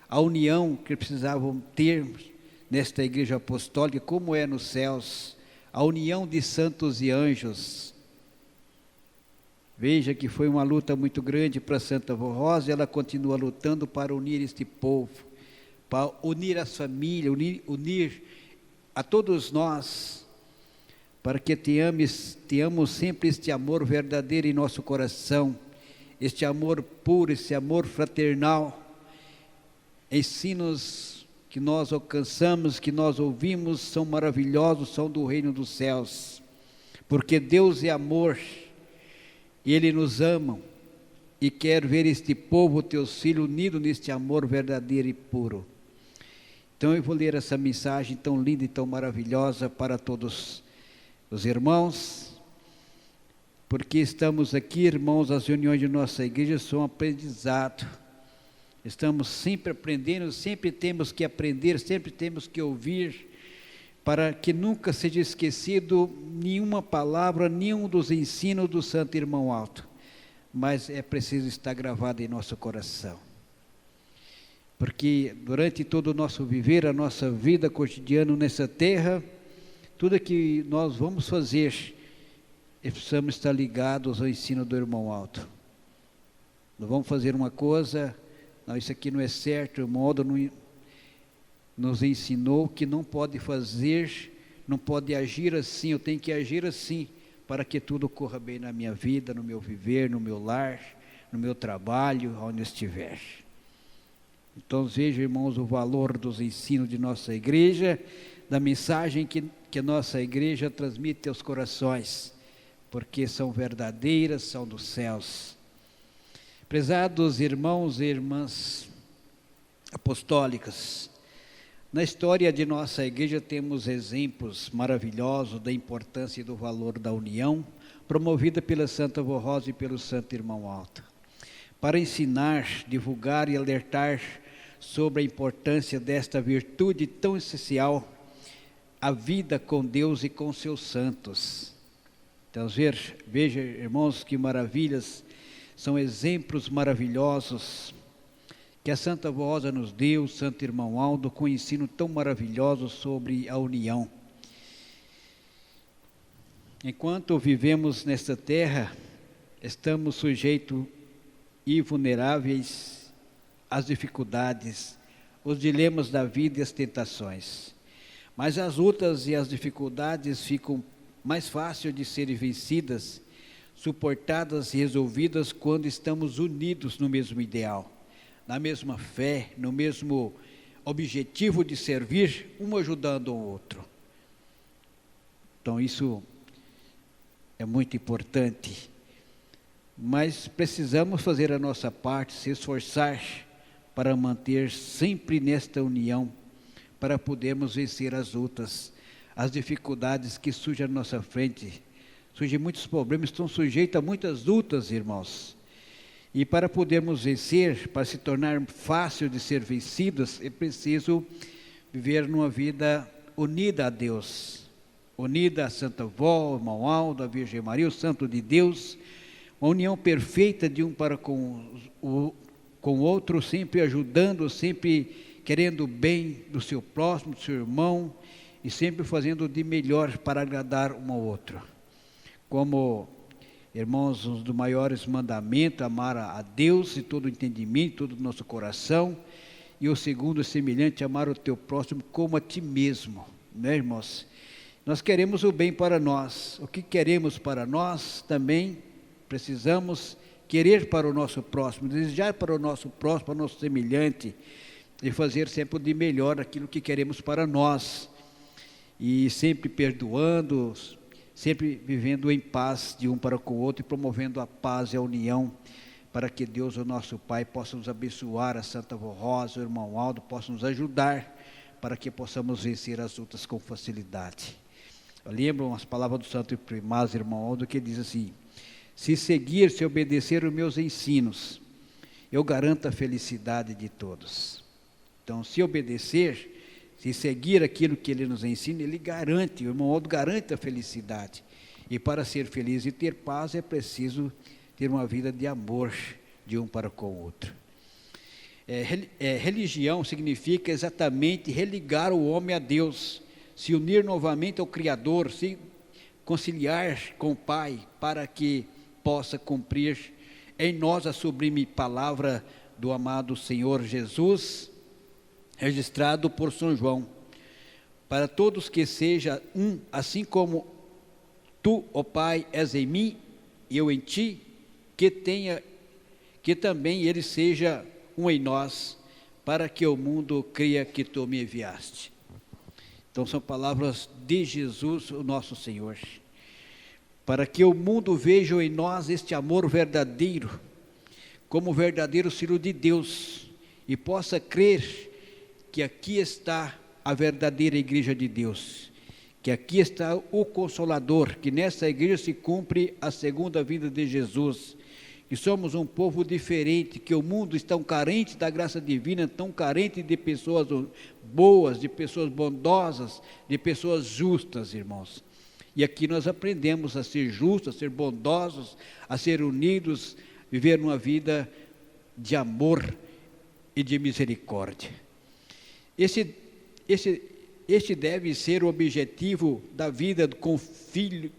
a união que precisavam ter nesta igreja apostólica, como é nos céus, a união de santos e anjos. Veja que foi uma luta muito grande para Santa Vó Rosa, e ela continua lutando para unir este povo, para unir as famílias, unir a todos nós, para que tenhamos sempre este amor verdadeiro em nosso coração, este amor puro, este amor fraternal. Ensinos que nós alcançamos, que nós ouvimos, são maravilhosos, são do reino dos céus, porque Deus é amor, Ele nos ama e quer ver este povo, teus filhos, unido neste amor verdadeiro e puro. Então eu vou ler essa mensagem tão linda e tão maravilhosa para todos os irmãos, porque estamos aqui, irmãos, as reuniões de nossa igreja são um aprendizado. Estamos sempre aprendendo, sempre temos que aprender, sempre temos que ouvir, para que nunca seja esquecido nenhuma palavra, nenhum dos ensinos do Santo Irmão Alto, mas é preciso estar gravado em nosso coração, porque durante todo o nosso viver, a nossa vida cotidiana nessa terra, tudo que nós vamos fazer, precisamos estar ligados ao ensino do Irmão Alto. Não vamos fazer uma coisa, não, isso aqui não é certo, o modo nos ensinou que não pode fazer, não pode agir assim, eu tenho que agir assim, para que tudo corra bem na minha vida, no meu viver, no meu lar, no meu trabalho, onde eu estiver. Então vejam, irmãos, o valor dos ensinos de nossa igreja, da mensagem que a nossa igreja transmite aos corações, porque são verdadeiras, são dos céus. Prezados irmãos e irmãs apostólicas, na história de nossa igreja temos exemplos maravilhosos da importância e do valor da união, promovida pela Santa Vó Rosa e pelo Santo Irmão Alto, para ensinar, divulgar e alertar sobre a importância desta virtude tão essencial, a vida com Deus e com seus santos. Então veja, irmãos, que maravilhas, são exemplos maravilhosos que a Santa Vó Rosa nos deu, o Santo Irmão Aldo, com ensino tão maravilhoso sobre a união. Enquanto vivemos nesta terra, estamos sujeitos e vulneráveis às dificuldades, os dilemas da vida e as tentações. Mas as lutas e as dificuldades ficam mais fáceis de serem vencidas, suportadas e resolvidas quando estamos unidos no mesmo ideal, na mesma fé, no mesmo objetivo de servir, um ajudando o outro. Então isso é muito importante, mas precisamos fazer a nossa parte, se esforçar para manter sempre nesta união, para podermos vencer as lutas, as dificuldades que surgem à nossa frente. Surgem muitos problemas, estão sujeitos a muitas lutas, irmãos. E para podermos vencer, para se tornar fácil de ser vencidos, é preciso viver numa vida unida a Deus, unida a Santa Vó, Irmão Aldo, a Virgem Maria, o Santo de Deus, uma união perfeita de um para com o outro, sempre ajudando, sempre querendo o bem do seu próximo, do seu irmão, e sempre fazendo de melhor para agradar um ao outro. Como irmãos, um dos maiores mandamentos, amar a Deus e todo o entendimento, todo o nosso coração, e o segundo, semelhante, amar o teu próximo como a ti mesmo, né, irmãos? Nós queremos o bem para nós, o que queremos para nós, também precisamos querer para o nosso próximo, desejar para o nosso próximo, para o nosso semelhante, e fazer sempre de melhor aquilo que queremos para nós, e sempre perdoando, sempre vivendo em paz de um para com o outro e promovendo a paz e a união, para que Deus, o nosso Pai, possa nos abençoar, a Santa Vó Rosa, o Irmão Aldo, possa nos ajudar, para que possamos vencer as lutas com facilidade. Eu lembro as palavras do Santo Primaz, Irmão Aldo, que diz assim: se seguir, se obedecer os meus ensinos, eu garanto a felicidade de todos. Então, se obedecer, se seguir aquilo que ele nos ensina, ele garante, o Irmão Aldo garante a felicidade. E para ser feliz e ter paz é preciso ter uma vida de amor de um para com o outro. Religião significa exatamente religar o homem a Deus, se unir novamente ao Criador, se conciliar com o Pai, para que possa cumprir em nós a sublime palavra do amado Senhor Jesus, registrado por São João. Para todos que seja um, assim como tu, ó Pai, és em mim e eu em ti, que também ele seja um em nós, para que o mundo creia que tu me enviaste. Então são palavras de Jesus, o nosso Senhor. Para que o mundo veja em nós este amor verdadeiro, como verdadeiro filho de Deus, e possa crer que aqui está a verdadeira igreja de Deus, que aqui está o Consolador, que nessa igreja se cumpre a segunda vinda de Jesus, que somos um povo diferente, que o mundo está tão carente da graça divina, tão carente de pessoas boas, de pessoas bondosas, de pessoas justas, irmãos. E aqui nós aprendemos a ser justos, a ser bondosos, a ser unidos, viver uma vida de amor e de misericórdia. Este deve ser o objetivo da vida com filho.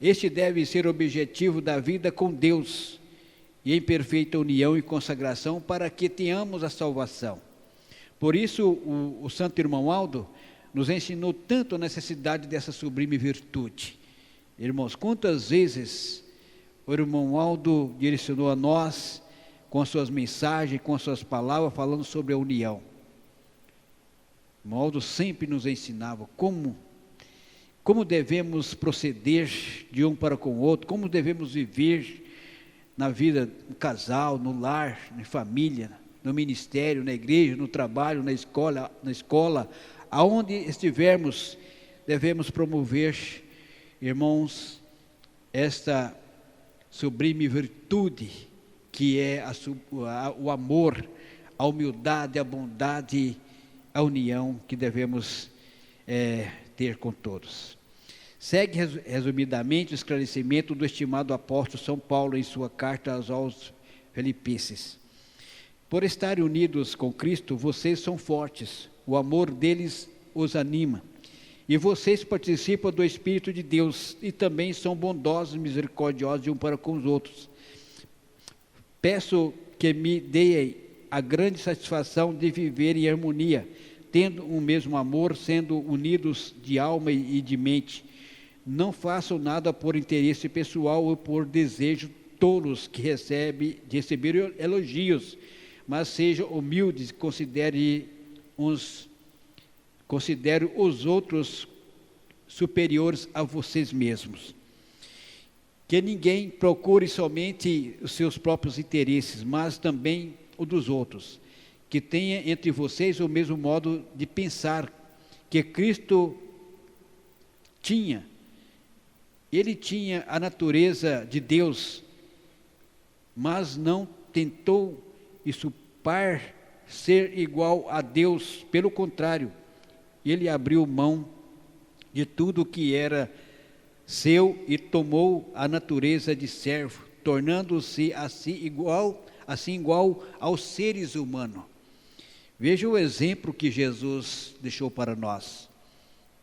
Este deve ser o objetivo da vida com Deus, e em perfeita união e consagração, para que tenhamos a salvação. Por isso, o Santo Irmão Aldo nos ensinou tanto a necessidade dessa sublime virtude. Irmãos, quantas vezes o Irmão Aldo direcionou a nós, com as suas mensagens, com as suas palavras, falando sobre a união. O Irmão Aldo sempre nos ensinava como devemos proceder de um para com o outro, como devemos viver na vida no casal, no lar, na família, no ministério, na igreja, no trabalho, na escola, aonde estivermos, devemos promover, irmãos, esta sublime virtude que é o amor, a humildade, a bondade, a união que devemos ter com todos. Segue resumidamente o esclarecimento do estimado apóstolo São Paulo em sua carta aos Filipenses. Por estarem unidos com Cristo, vocês são fortes, o amor deles os anima, e vocês participam do Espírito de Deus, e também são bondosos e misericordiosos de um para com os outros. Peço que me deem a grande satisfação de viver em harmonia, tendo um mesmo amor, sendo unidos de alma e de mente. Não façam nada por interesse pessoal ou por desejo tolos de receber elogios, mas sejam humildes e considere os outros superiores a vocês mesmos. Que ninguém procure somente os seus próprios interesses, mas também o dos outros. Que tenha entre vocês o mesmo modo de pensar que Cristo tinha. Ele tinha a natureza de Deus, mas não tentou usurpar ser igual a Deus. Pelo contrário, ele abriu mão de tudo que era seu e tomou a natureza de servo, tornando-se assim igual aos seres humanos. Veja o exemplo que Jesus deixou para nós,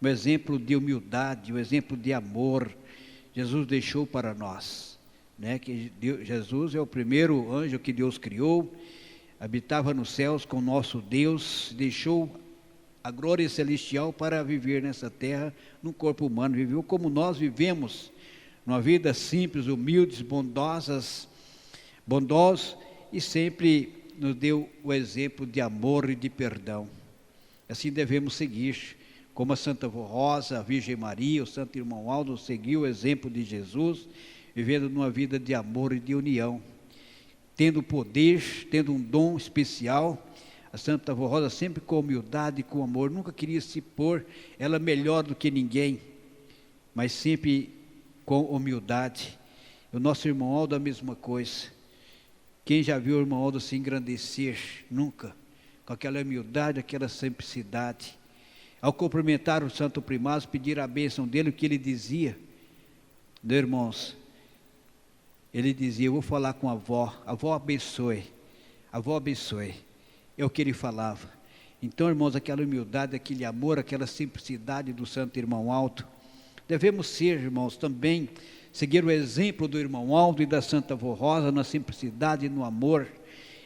o exemplo de humildade, o exemplo de amor. Jesus deixou para nós, né? Que Jesus é o primeiro anjo que Deus criou, habitava nos céus com nosso Deus, deixou a glória celestial para viver nessa terra, num corpo humano, viveu como nós vivemos, numa vida simples, humildes, bondosos, e sempre nos deu o exemplo de amor e de perdão. Assim devemos seguir, como a Santa Vó Rosa, a Virgem Maria, o Santo Irmão Aldo seguiu o exemplo de Jesus, vivendo numa vida de amor e de união, tendo poder, tendo um dom especial. A Santa Vó Rosa sempre com humildade e com amor, nunca queria se pôr ela melhor do que ninguém, mas sempre com humildade. O nosso irmão Aldo a mesma coisa. Quem já viu o irmão Aldo se engrandecer? Nunca. Com aquela humildade, aquela simplicidade. Ao cumprimentar o Santo Primaz, pedir a bênção dele, o que ele dizia? Meus irmãos, ele dizia: eu vou falar com a avó abençoe, avó abençoe. É o que ele falava. Então, irmãos, aquela humildade, aquele amor, aquela simplicidade do Santo Irmão Aldo, devemos ser, irmãos, também seguir o exemplo do irmão Aldo e da Santa Avó Rosa na simplicidade e no amor,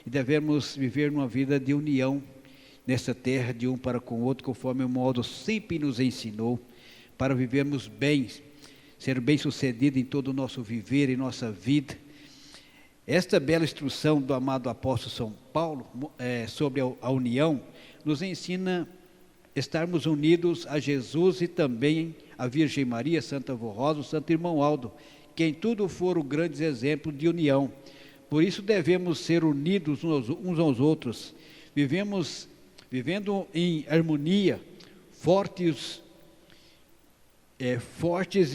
e devemos viver uma vida de união nessa terra, de um para com o outro, conforme o irmão Aldo sempre nos ensinou, para vivermos bem, ser bem-sucedido em todo o nosso viver e nossa vida. Esta bela instrução do amado apóstolo São Paulo sobre a união, nos ensina estarmos unidos a Jesus e também a Virgem Maria, Santa Avó Rosa, o Santo Irmão Aldo, que em tudo foram grandes exemplos de união. Por isso devemos ser unidos uns aos outros, vivendo em harmonia, fortes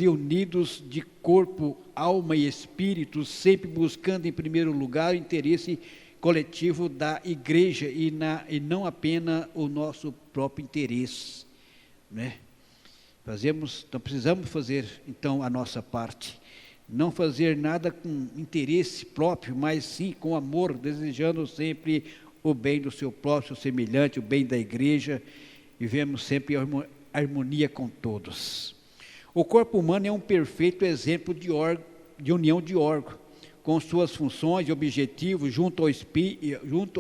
e unidos de corpo, alma e espírito, sempre buscando em primeiro lugar o interesse coletivo da igreja e não apenas o nosso próprio interesse, né? Então precisamos fazer então a nossa parte, não fazer nada com interesse próprio, mas sim com amor, desejando sempre o bem do seu próximo semelhante, o bem da igreja, vivemos sempre em harmonia com todos. O corpo humano é um perfeito exemplo de união de órgão, com suas funções e objetivos junto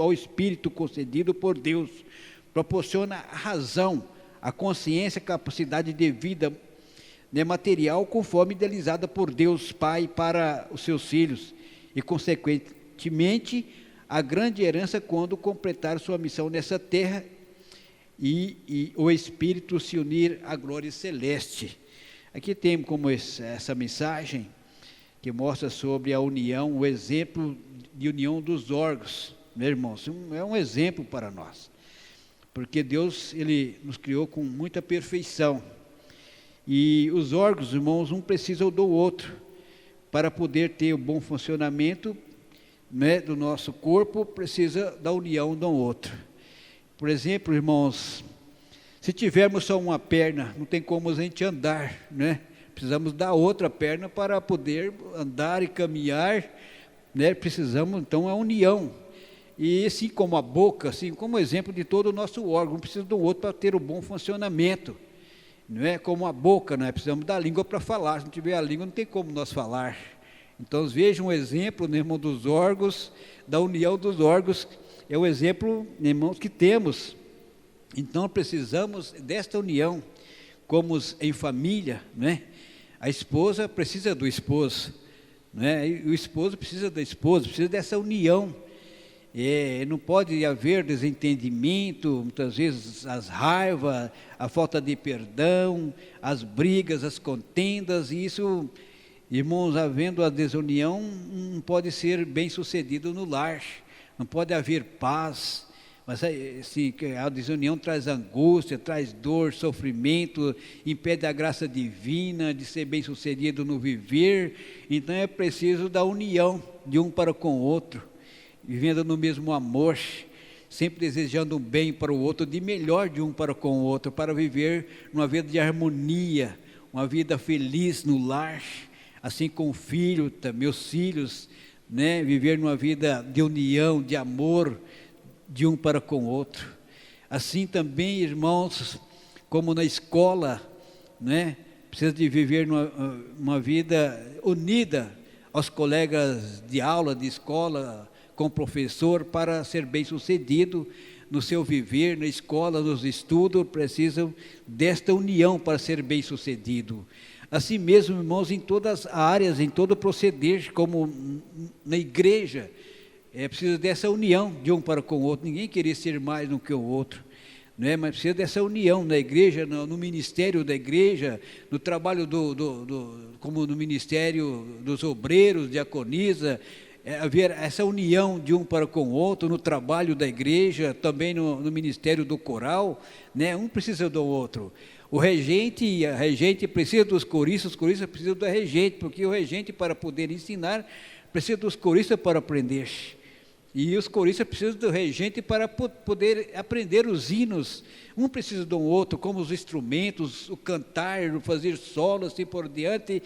ao Espírito concedido por Deus. Proporciona a razão, a consciência, a capacidade de vida material, conforme idealizada por Deus Pai para os seus filhos, e consequentemente a grande herança quando completar sua missão nessa terra e o Espírito se unir à glória celeste. Aqui temos como essa mensagem que mostra sobre a união, o exemplo de união dos órgãos, meus irmãos, é um exemplo para nós, porque Deus, Ele nos criou com muita perfeição, e os órgãos, irmãos, um precisa do outro, para poder ter o bom funcionamento, né, do nosso corpo, precisa da união de um outro. Por exemplo, irmãos, se tivermos só uma perna, não tem como a gente andar, né? Precisamos da outra perna para poder andar e caminhar, né? Precisamos, então, a união. E assim como a boca, assim como exemplo de todo o nosso órgão, precisa do outro para ter o bom funcionamento. Não é como a boca, né? Precisamos da língua para falar. Se não tiver a língua, não tem como nós falar. Então, vejam um exemplo, né, irmão, dos órgãos, da união dos órgãos, é o exemplo, irmãos, que temos. Então, precisamos desta união, como em família, né? A esposa precisa do esposo, né? E o esposo precisa da esposa, precisa dessa união. Não pode haver desentendimento, muitas vezes as raivas, a falta de perdão, as brigas, as contendas, e isso, irmãos, havendo a desunião, não pode ser bem sucedido no lar, não pode haver paz. Mas assim, a desunião traz angústia, traz dor, sofrimento, impede a graça divina de ser bem sucedido no viver. Então é preciso da união de um para com o outro, vivendo no mesmo amor, sempre desejando o bem para o outro, de melhor de um para com o outro, para viver uma vida de harmonia, uma vida feliz no lar, assim com o filho, meus filhos, né? Viver numa vida de união, de amor, de um para com o outro. Assim também, irmãos, como na escola, né? Precisa de viver uma vida unida aos colegas de aula, de escola, com o professor, para ser bem sucedido no seu viver, na escola, nos estudos, precisam desta união para ser bem sucedido. Assim mesmo, irmãos, em todas as áreas, em todo o proceder, como na igreja, precisa dessa união de um para com o outro. Ninguém queria ser mais do que o outro, né? Mas precisa dessa união na igreja, no ministério da igreja, no trabalho como no ministério dos obreiros, diaconisa, haver essa união de um para com o outro, no trabalho da igreja, também no ministério do coral, né? Um precisa do outro. O regente e a regente precisa dos coristas, os coristas precisam do regente, porque o regente, para poder ensinar, precisa dos coristas para aprender. E os coristas precisam do regente para poder aprender os hinos. Um precisa do outro, como os instrumentos, o cantar, o fazer solo, assim por diante.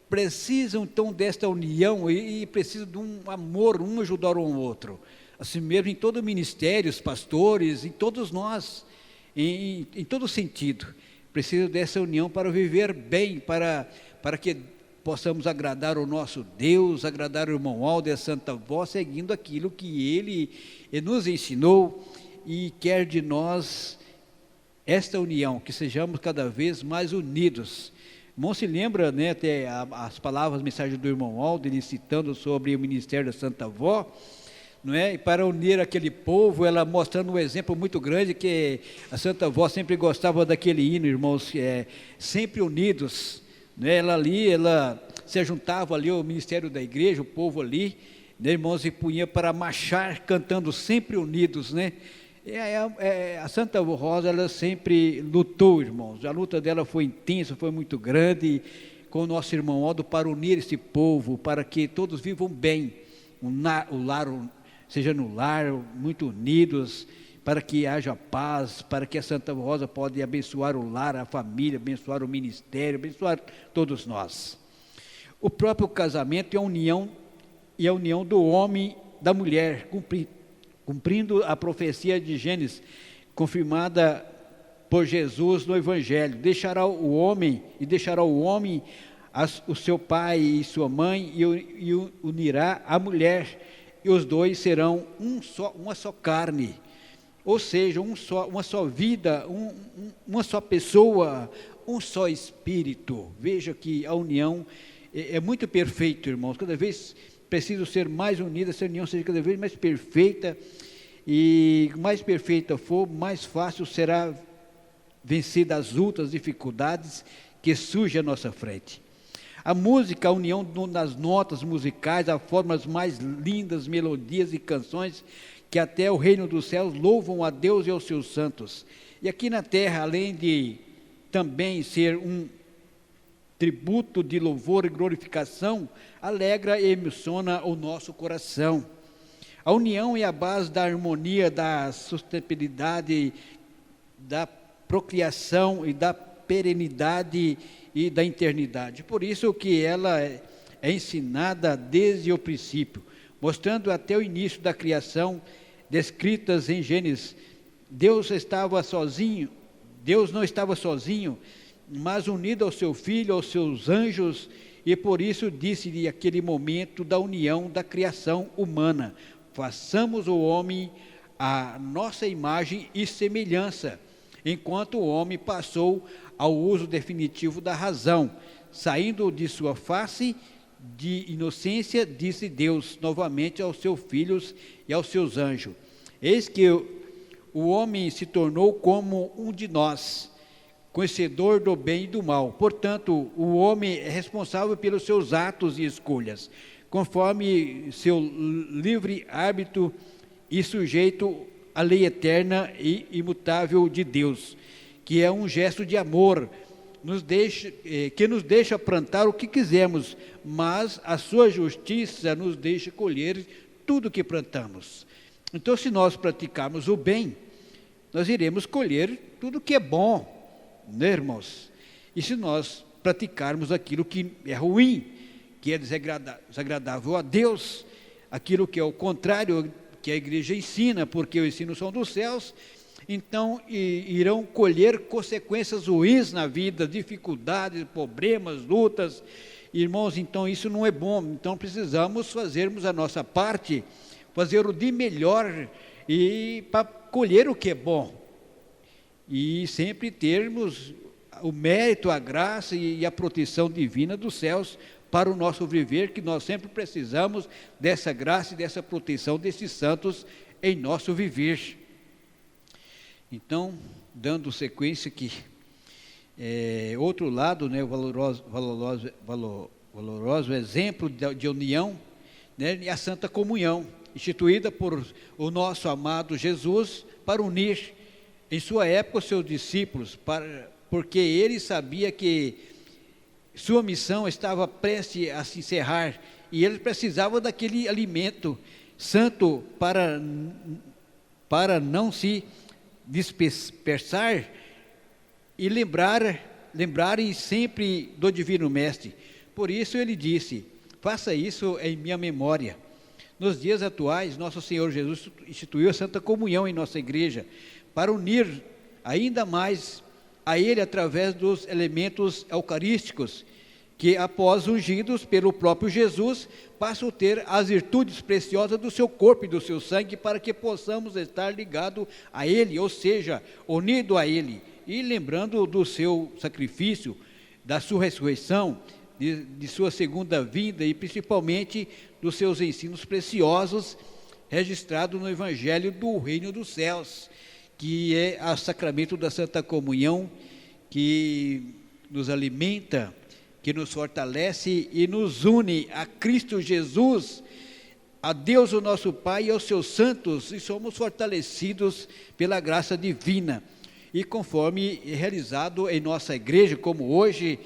Precisam então desta união e precisam de um amor, um ajudar um ao outro. Assim mesmo em todo o ministério, os pastores, em todos nós, em todo sentido. Precisam dessa união para viver bem, para que possamos agradar o nosso Deus, agradar o irmão Aldo e a Santa Avó, seguindo aquilo que ele nos ensinou e quer de nós esta união, que sejamos cada vez mais unidos. Irmão, se lembra, né, até as palavras, mensagem do irmão Aldo, ele citando sobre o ministério da Santa Avó, não é? E para unir aquele povo, ela mostrando um exemplo muito grande, que a Santa Avó sempre gostava daquele hino, irmãos, sempre unidos, né? Ela se juntava ali ao ministério da igreja, o povo ali, né, irmãos, e punha para marchar cantando sempre unidos, né? A Santa Rosa, ela sempre lutou, irmãos, a luta dela foi intensa, foi muito grande, com o nosso irmão Aldo, para unir esse povo, para que todos vivam bem, seja no lar, muito unidos, para que haja paz, para que a Santa Rosa possa abençoar o lar, a família, abençoar o ministério, abençoar todos nós. O próprio casamento é a união do homem e da mulher, cumprindo a profecia de Gênesis, confirmada por Jesus no Evangelho. Deixará o homem o seu pai e sua mãe, e unirá a mulher, e os dois serão uma só carne, ou seja, uma só vida, uma só pessoa, um só espírito. Veja que a união é muito perfeita, irmãos, cada vez preciso ser mais unida, essa união seja cada vez mais perfeita, e mais perfeita for, mais fácil será vencida as lutas, dificuldades que surgem à nossa frente. A música, a união das notas musicais, as formas mais lindas, melodias e canções, que até o reino dos céus louvam a Deus e aos seus santos. E aqui na terra, além de também ser um tributo de louvor e glorificação, alegra e emociona o nosso coração. A união é a base da harmonia, da sustentabilidade, da procriação e da perenidade e da eternidade. Por isso que ela é ensinada desde o princípio, mostrando até o início da criação, descritas em Gênesis. Deus não estava sozinho, mas unido ao seu Filho, aos seus anjos, e por isso disse-lhe aquele momento da união da criação humana: façamos o homem à nossa imagem e semelhança. Enquanto o homem passou ao uso definitivo da razão, saindo de sua face de inocência, disse Deus novamente aos seus filhos e aos seus anjos: eis que o homem se tornou como um de nós, conhecedor do bem e do mal. Portanto, o homem é responsável pelos seus atos e escolhas, conforme seu livre árbitro, e sujeito à lei eterna e imutável de Deus, que é um gesto de amor, que nos deixa plantar o que quisermos, mas a sua justiça nos deixa colher tudo o que plantamos. Então, se nós praticarmos o bem, nós iremos colher tudo que é bom, né, irmãos? E se nós praticarmos aquilo que é ruim, que é desagradável a Deus, aquilo que é o contrário que a igreja ensina, porque os ensinos são dos céus, então irão colher consequências ruins na vida, dificuldades, problemas, lutas. Irmãos, então isso não é bom. Então precisamos fazermos a nossa parte, fazer o de melhor e para colher o que é bom, e sempre termos o mérito, a graça e a proteção divina dos céus para o nosso viver, que nós sempre precisamos dessa graça e dessa proteção desses santos em nosso viver. Então, dando sequência aqui, outro lado, né, valoroso exemplo de união, né, é a Santa Comunhão, instituída por o nosso amado Jesus para unir em sua época os seus discípulos, porque ele sabia que sua missão estava prestes a se encerrar e eles precisavam daquele alimento santo para não se dispersar e lembrarem sempre do Divino Mestre. Por isso ele disse: faça isso em minha memória. Nos dias atuais, nosso Senhor Jesus instituiu a Santa Comunhão em nossa igreja, para unir ainda mais a Ele através dos elementos eucarísticos, que após ungidos pelo próprio Jesus, passam a ter as virtudes preciosas do seu corpo e do seu sangue, para que possamos estar ligados a Ele, ou seja, unidos a Ele, e lembrando do seu sacrifício, da sua ressurreição, de sua segunda vinda, e principalmente dos seus ensinos preciosos, registrados no Evangelho do Reino dos Céus, que é o sacramento da Santa Comunhão, que nos alimenta, que nos fortalece e nos une a Cristo Jesus, a Deus o nosso Pai e aos seus santos, e somos fortalecidos pela graça divina. E conforme realizado em nossa igreja, como hoje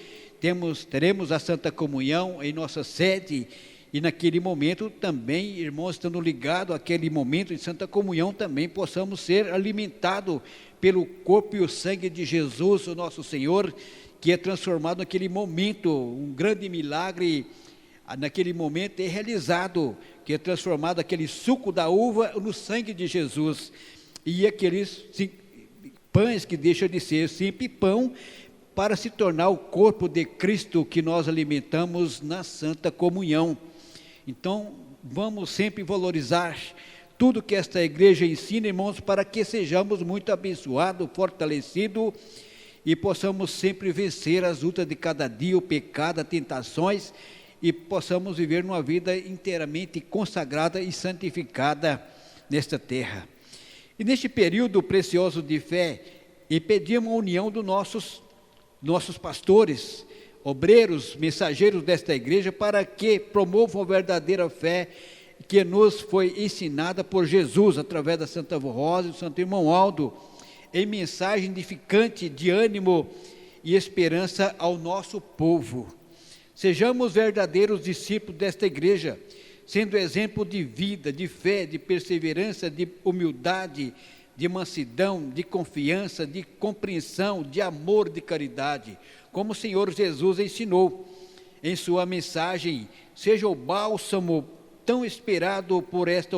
teremos a Santa Comunhão em nossa sede, e naquele momento também, irmãos, estando ligados àquele momento de Santa Comunhão, também possamos ser alimentados pelo corpo e o sangue de Jesus, o nosso Senhor, que é transformado naquele momento, um grande milagre, naquele momento é realizado, que é transformado aquele suco da uva no sangue de Jesus, e aqueles pães que deixam de ser simples pão, para se tornar o corpo de Cristo que nós alimentamos na Santa Comunhão. Então, vamos sempre valorizar tudo que esta igreja ensina, irmãos, para que sejamos muito abençoados, fortalecidos, e possamos sempre vencer as lutas de cada dia, o pecado, as tentações, e possamos viver uma vida inteiramente consagrada e santificada nesta terra. E neste período precioso de fé, e pedimos a união dos nossos pastores, obreiros, mensageiros desta igreja, para que promovam a verdadeira fé que nos foi ensinada por Jesus, através da Santa Avó Rosa e do Santo Irmão Aldo, em mensagem edificante de ânimo e esperança ao nosso povo. Sejamos verdadeiros discípulos desta igreja, sendo exemplo de vida, de fé, de perseverança, de humildade, de mansidão, de confiança, de compreensão, de amor, de caridade, como o Senhor Jesus ensinou em sua mensagem. Seja o bálsamo tão esperado por esta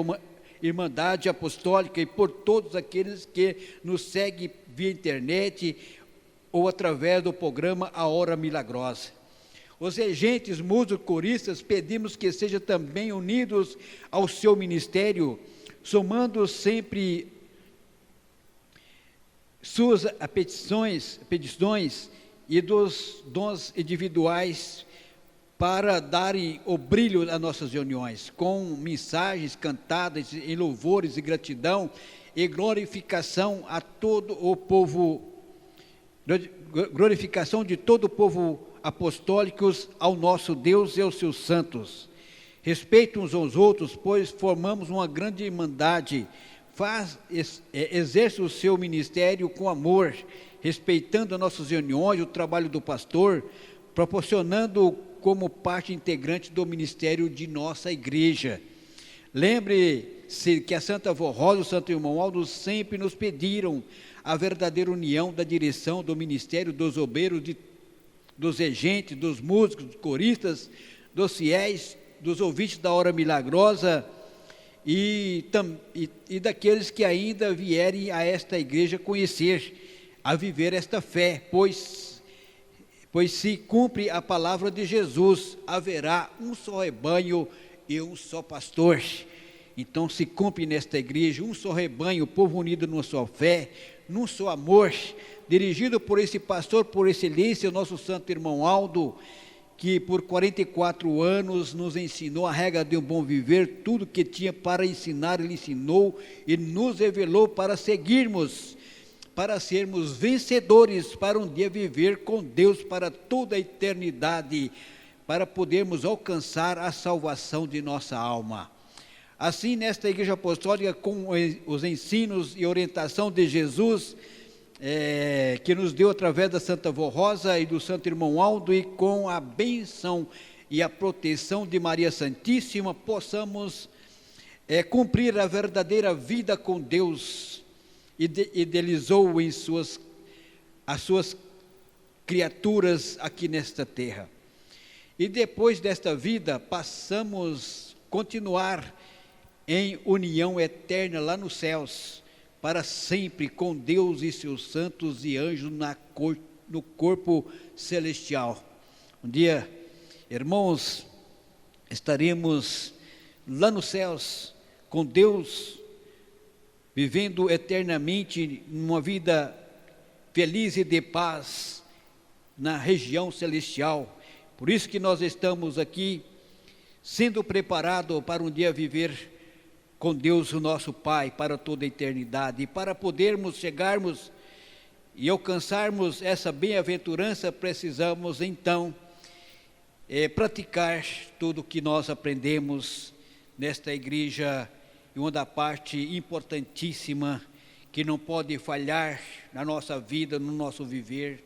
Irmandade Apostólica e por todos aqueles que nos seguem via internet ou através do programa A Hora Milagrosa. Os regentes, músicos, coristas, pedimos que sejam também unidos ao seu ministério, somando sempre suas petições e dos dons individuais, para darem o brilho às nossas reuniões, com mensagens cantadas em louvores e gratidão e glorificação a todo o povo, glorificação de todo o povo apostólicos ao nosso Deus e aos seus santos. Respeito uns aos outros, pois formamos uma grande irmandade. Exerce o seu ministério com amor, respeitando as nossas reuniões, o trabalho do pastor, proporcionando como parte integrante do ministério de nossa igreja. Lembre-se que a Santa Avó Rosa e o Santo Irmão Aldo sempre nos pediram a verdadeira união da direção do ministério, dos obreiros, dos regentes, dos músicos, dos coristas, dos fiéis, dos ouvintes da Hora Milagrosa e daqueles que ainda vierem a esta igreja conhecer, a viver esta fé, pois se cumpre a palavra de Jesus, haverá um só rebanho e um só pastor. Então se cumpre nesta igreja um só rebanho, o povo unido numa só fé, num só amor, dirigido por esse pastor por excelência, o nosso Santo Irmão Aldo, que por 44 anos nos ensinou a regra de um bom viver, tudo que tinha para ensinar, ele ensinou e nos revelou para seguirmos, para sermos vencedores, para um dia viver com Deus para toda a eternidade, para podermos alcançar a salvação de nossa alma. Assim, nesta Igreja Apostólica, com os ensinos e orientação de Jesus, que nos deu através da Santa Avó Rosa e do Santo Irmão Aldo, e com a bênção e a proteção de Maria Santíssima, possamos cumprir a verdadeira vida com Deus. Idealizou as suas criaturas aqui nesta terra. E depois desta vida, passamos a continuar em união eterna lá nos céus, para sempre com Deus e seus santos e anjos no corpo celestial. Um dia Irmãos, estaremos lá nos céus com Deus, vivendo eternamente uma vida feliz e de paz na região celestial. Por isso que nós estamos aqui sendo preparados para um dia viver com Deus, o nosso Pai, para toda a eternidade. E para podermos chegarmos e alcançarmos essa bem-aventurança, precisamos então praticar tudo o que nós aprendemos nesta igreja. E uma da parte importantíssima que não pode falhar na nossa vida, no nosso viver,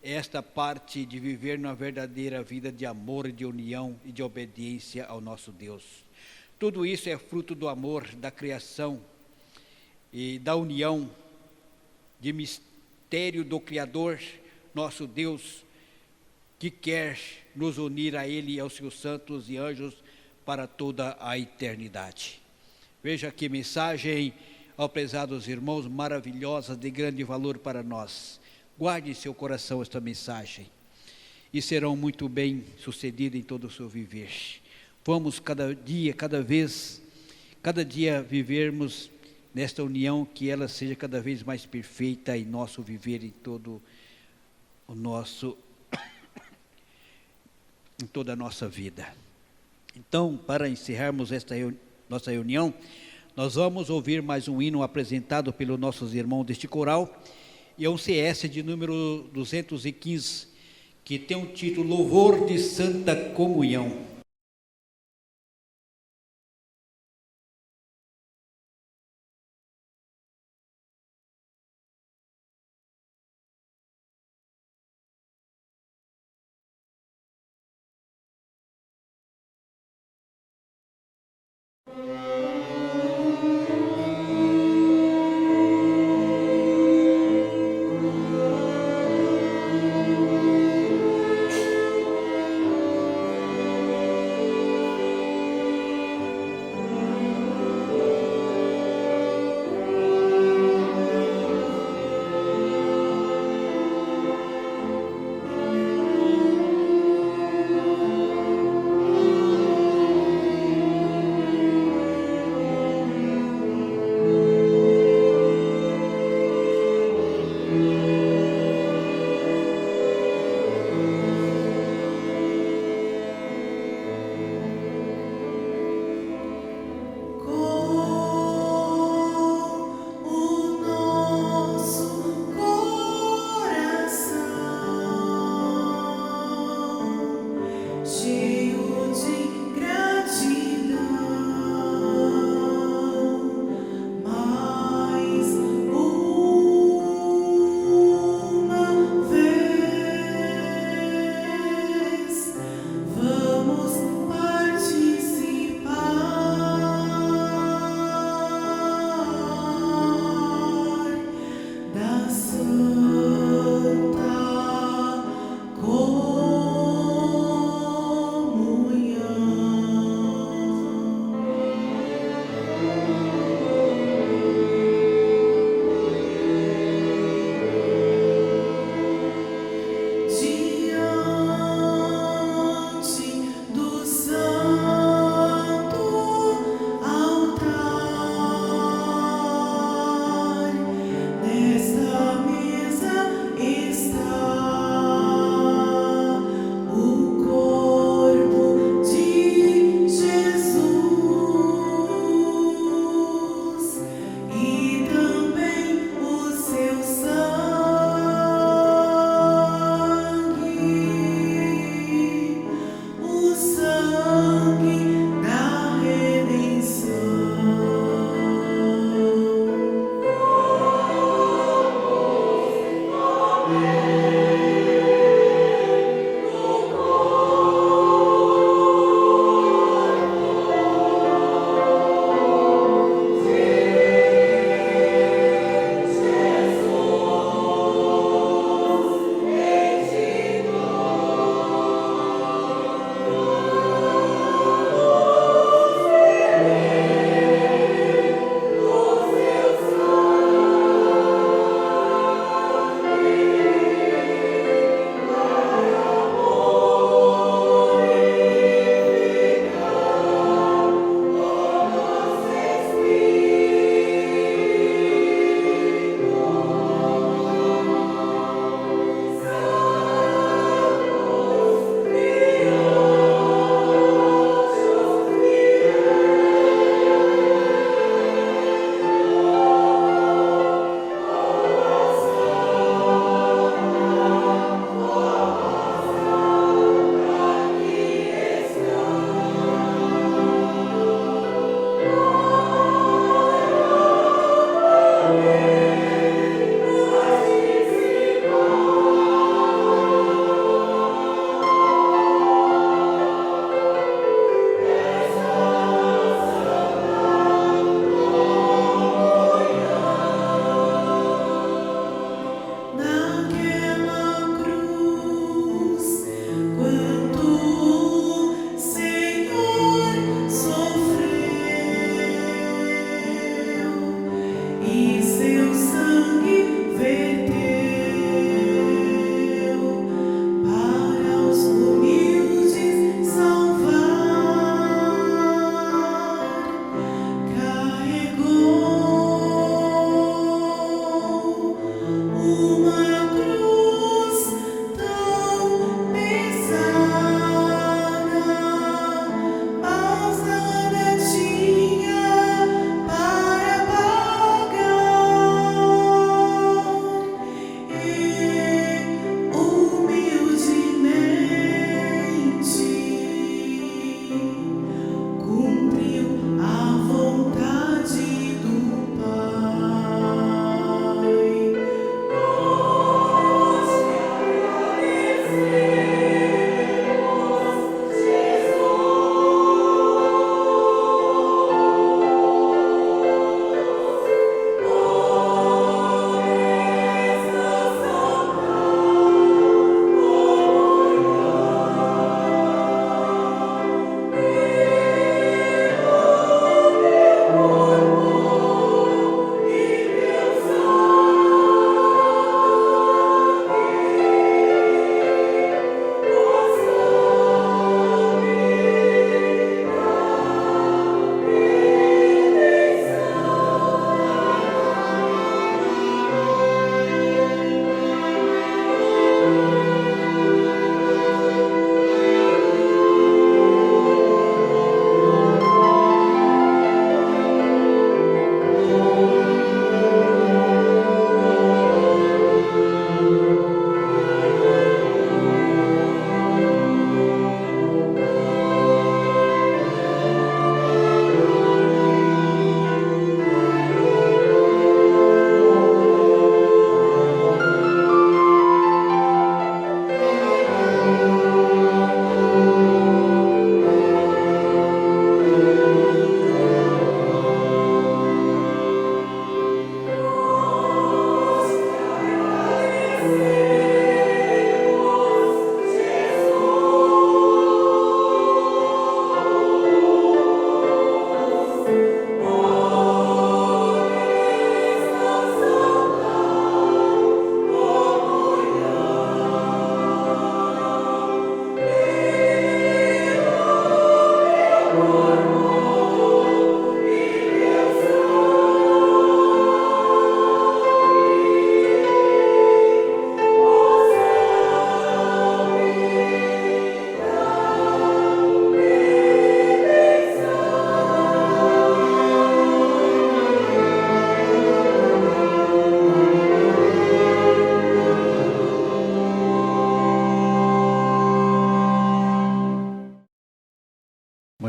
é esta parte de viver uma verdadeira vida de amor, de união e de obediência ao nosso Deus. Tudo isso é fruto do amor, da criação e da união, de mistério do Criador, nosso Deus, que quer nos unir a Ele e aos seus santos e anjos para toda a eternidade. Veja que mensagem, ó prezados irmãos, maravilhosa, de grande valor para nós. Guarde em seu coração esta mensagem e serão muito bem sucedidos em todo o seu viver. Vamos cada dia vivermos nesta união, que ela seja cada vez mais perfeita em nosso viver, em todo o nosso em toda a nossa vida. Então, para encerrarmos esta nossa reunião, nós vamos ouvir mais um hino apresentado pelos nossos irmãos deste coral, e é um CS de número 215, que tem o título Louvor de Santa Comunhão.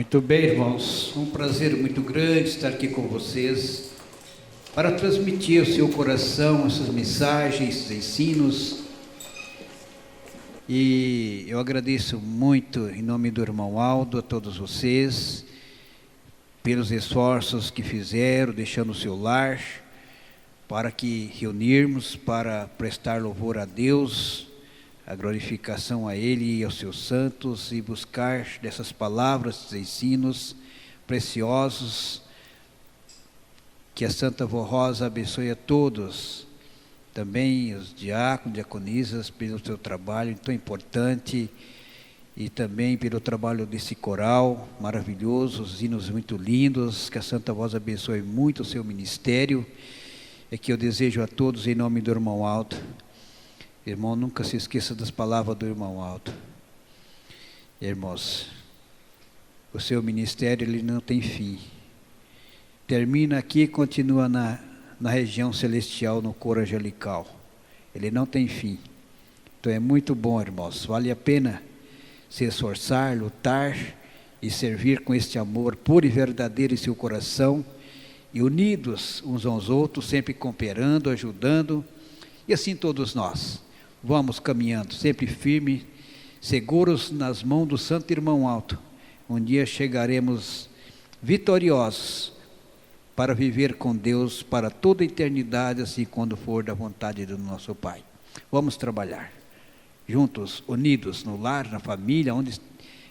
Muito bem, irmãos. Um prazer muito grande estar aqui com vocês para transmitir ao seu coração essas mensagens, esses ensinos. E eu agradeço muito, em nome do irmão Aldo, a todos vocês, pelos esforços que fizeram, deixando o seu lar, para que reunirmos, para prestar louvor a Deus, a glorificação a Ele e aos seus santos, e buscar dessas palavras, esses ensinos preciosos, que a Santa Vó Rosa abençoe a todos, também os diáconos, diaconisas, pelo seu trabalho tão importante, e também pelo trabalho desse coral maravilhoso, os hinos muito lindos, que a Santa Voz abençoe muito o seu ministério, é que eu desejo a todos em nome do irmão Aldo. Irmão, nunca se esqueça das palavras do irmão Aldo. Irmãos, o seu ministério ele não tem fim. Termina aqui e continua na região celestial, no coro angelical. Ele não tem fim. Então é muito bom, irmãos. Vale a pena se esforçar, lutar e servir com este amor puro e verdadeiro em seu coração, e unidos uns aos outros, sempre cooperando, ajudando, e assim todos nós. Vamos caminhando, sempre firme, seguros nas mãos do Santo Irmão Alto. Um dia chegaremos vitoriosos para viver com Deus para toda a eternidade, assim quando for da vontade do nosso Pai. Vamos trabalhar, juntos, unidos, no lar, na família,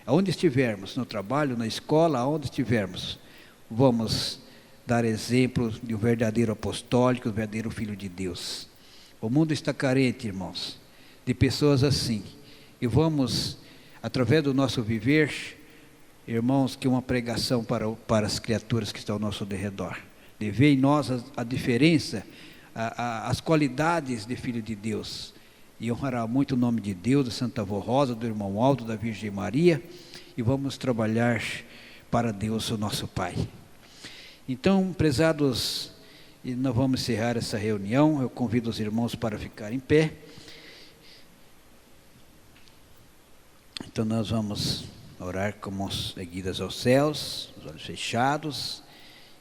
aonde estivermos, no trabalho, na escola, aonde estivermos. Vamos dar exemplo de um verdadeiro apostólico, um verdadeiro filho de Deus. O mundo está carente, irmãos, de pessoas assim. E vamos, através do nosso viver, irmãos, que uma pregação para as criaturas que estão ao nosso derredor. De ver em nós a diferença, as qualidades de filho de Deus. E honrará muito o nome de Deus, da Santa Vó Rosa, do irmão Aldo, da Virgem Maria. E vamos trabalhar para Deus, o nosso Pai. Então, prezados, e nós vamos encerrar essa reunião. Eu convido os irmãos para ficar em pé. Então nós vamos orar com mãos erguidas aos céus, os olhos fechados,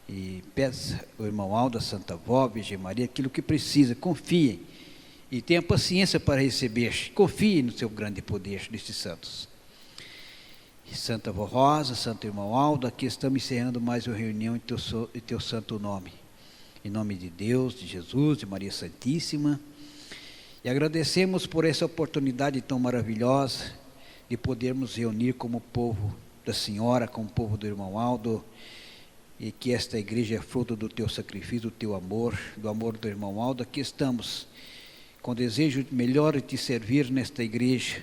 e peça ao irmão Aldo, a Santa Vó, Virgem Maria, aquilo que precisa. Confiem e tenha paciência para receber. Confie no seu grande poder destes santos. Santa Vó Rosa, Santo Irmão Aldo, aqui estamos encerrando mais uma reunião em teu santo nome. Em nome de Deus, de Jesus, de Maria Santíssima. E agradecemos por essa oportunidade tão maravilhosa de podermos reunir como povo da Senhora, como povo do irmão Aldo, e que esta igreja é fruto do teu sacrifício, do teu amor, do amor do irmão Aldo. Aqui estamos com desejo melhor de te servir nesta igreja.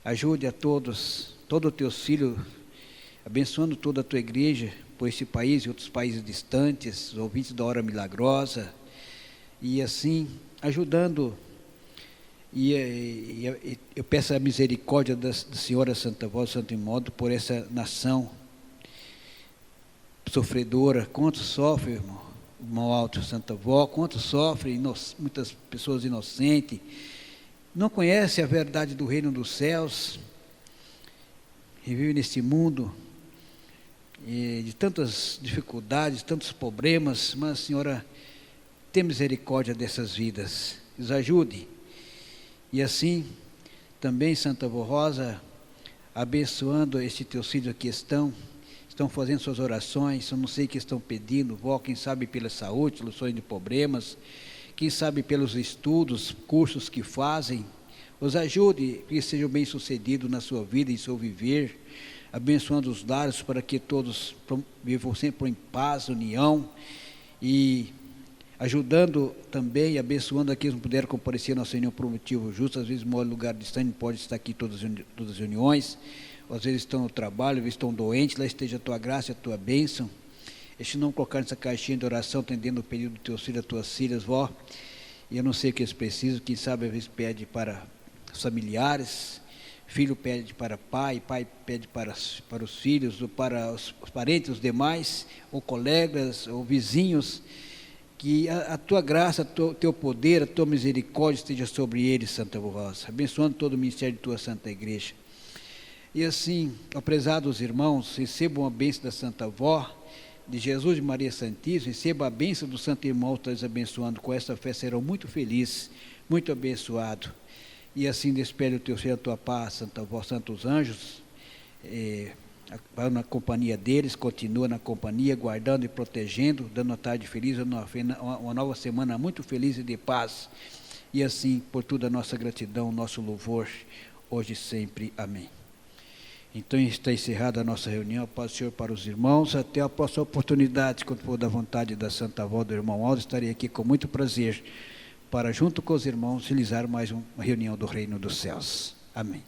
Ajude a todos, todos os teus filhos, abençoando toda a tua igreja, por este país e outros países distantes, os ouvintes da Hora Milagrosa, e assim, ajudando, e eu peço a misericórdia da Senhora Santa Voz, Santo Imodo, por essa nação sofredora. Quanto sofre, irmão Alto, Santa Vó, quanto sofre, muitas pessoas inocentes, não conhecem a verdade do reino dos céus, e vivem neste mundo de tantas dificuldades, tantos problemas, mas, Senhora, tem misericórdia dessas vidas, nos ajude. E assim, também, Santa Vó Rosa, abençoando estes teus filhos que estão fazendo suas orações, eu não sei o que estão pedindo, vó, quem sabe pela saúde, soluções de problemas, quem sabe pelos estudos, cursos que fazem, os ajude, que sejam bem-sucedidos na sua vida, em seu viver, abençoando os lares para que todos vivam sempre em paz, união, e ajudando também, abençoando aqueles que não puderam comparecer na nossa reunião por um motivo justo, às vezes mora em lugar distante, não pode estar aqui em todas as reuniões, às vezes estão no trabalho, às vezes estão doentes, lá esteja a tua graça e a tua bênção. Este não colocar nessa caixinha de oração, atendendo o pedido dos teus filhos, das tuas filhas, vó, e eu não sei o que eles precisam, quem sabe às vezes pede para os familiares, filho pede para pai pede para os filhos, ou para os parentes, os demais, ou colegas, ou vizinhos, que a tua graça, o teu poder, a tua misericórdia esteja sobre eles, Santa Vó Rosa, abençoando todo o ministério de tua Santa Igreja. E assim, ó prezados irmãos, recebam a bênção da Santa Avó, de Jesus e Maria Santíssima, recebam a bênção do Santo Irmão, que está lhes abençoando. Com esta fé serão muito felizes, muito abençoados. E assim despede o teu ser, a tua paz, Santa Avó, Santos Anjos, vai na companhia deles, continua na companhia, guardando e protegendo, dando uma tarde feliz, uma nova semana muito feliz e de paz. E assim, por toda a nossa gratidão, nosso louvor, hoje e sempre. Amém. Então está encerrada a nossa reunião. Paz do Senhor para os irmãos. Até a próxima oportunidade, quando for da vontade da Santa Avó do irmão Aldo, estarei aqui com muito prazer para, junto com os irmãos, realizar mais uma reunião do Reino dos Céus. Amém.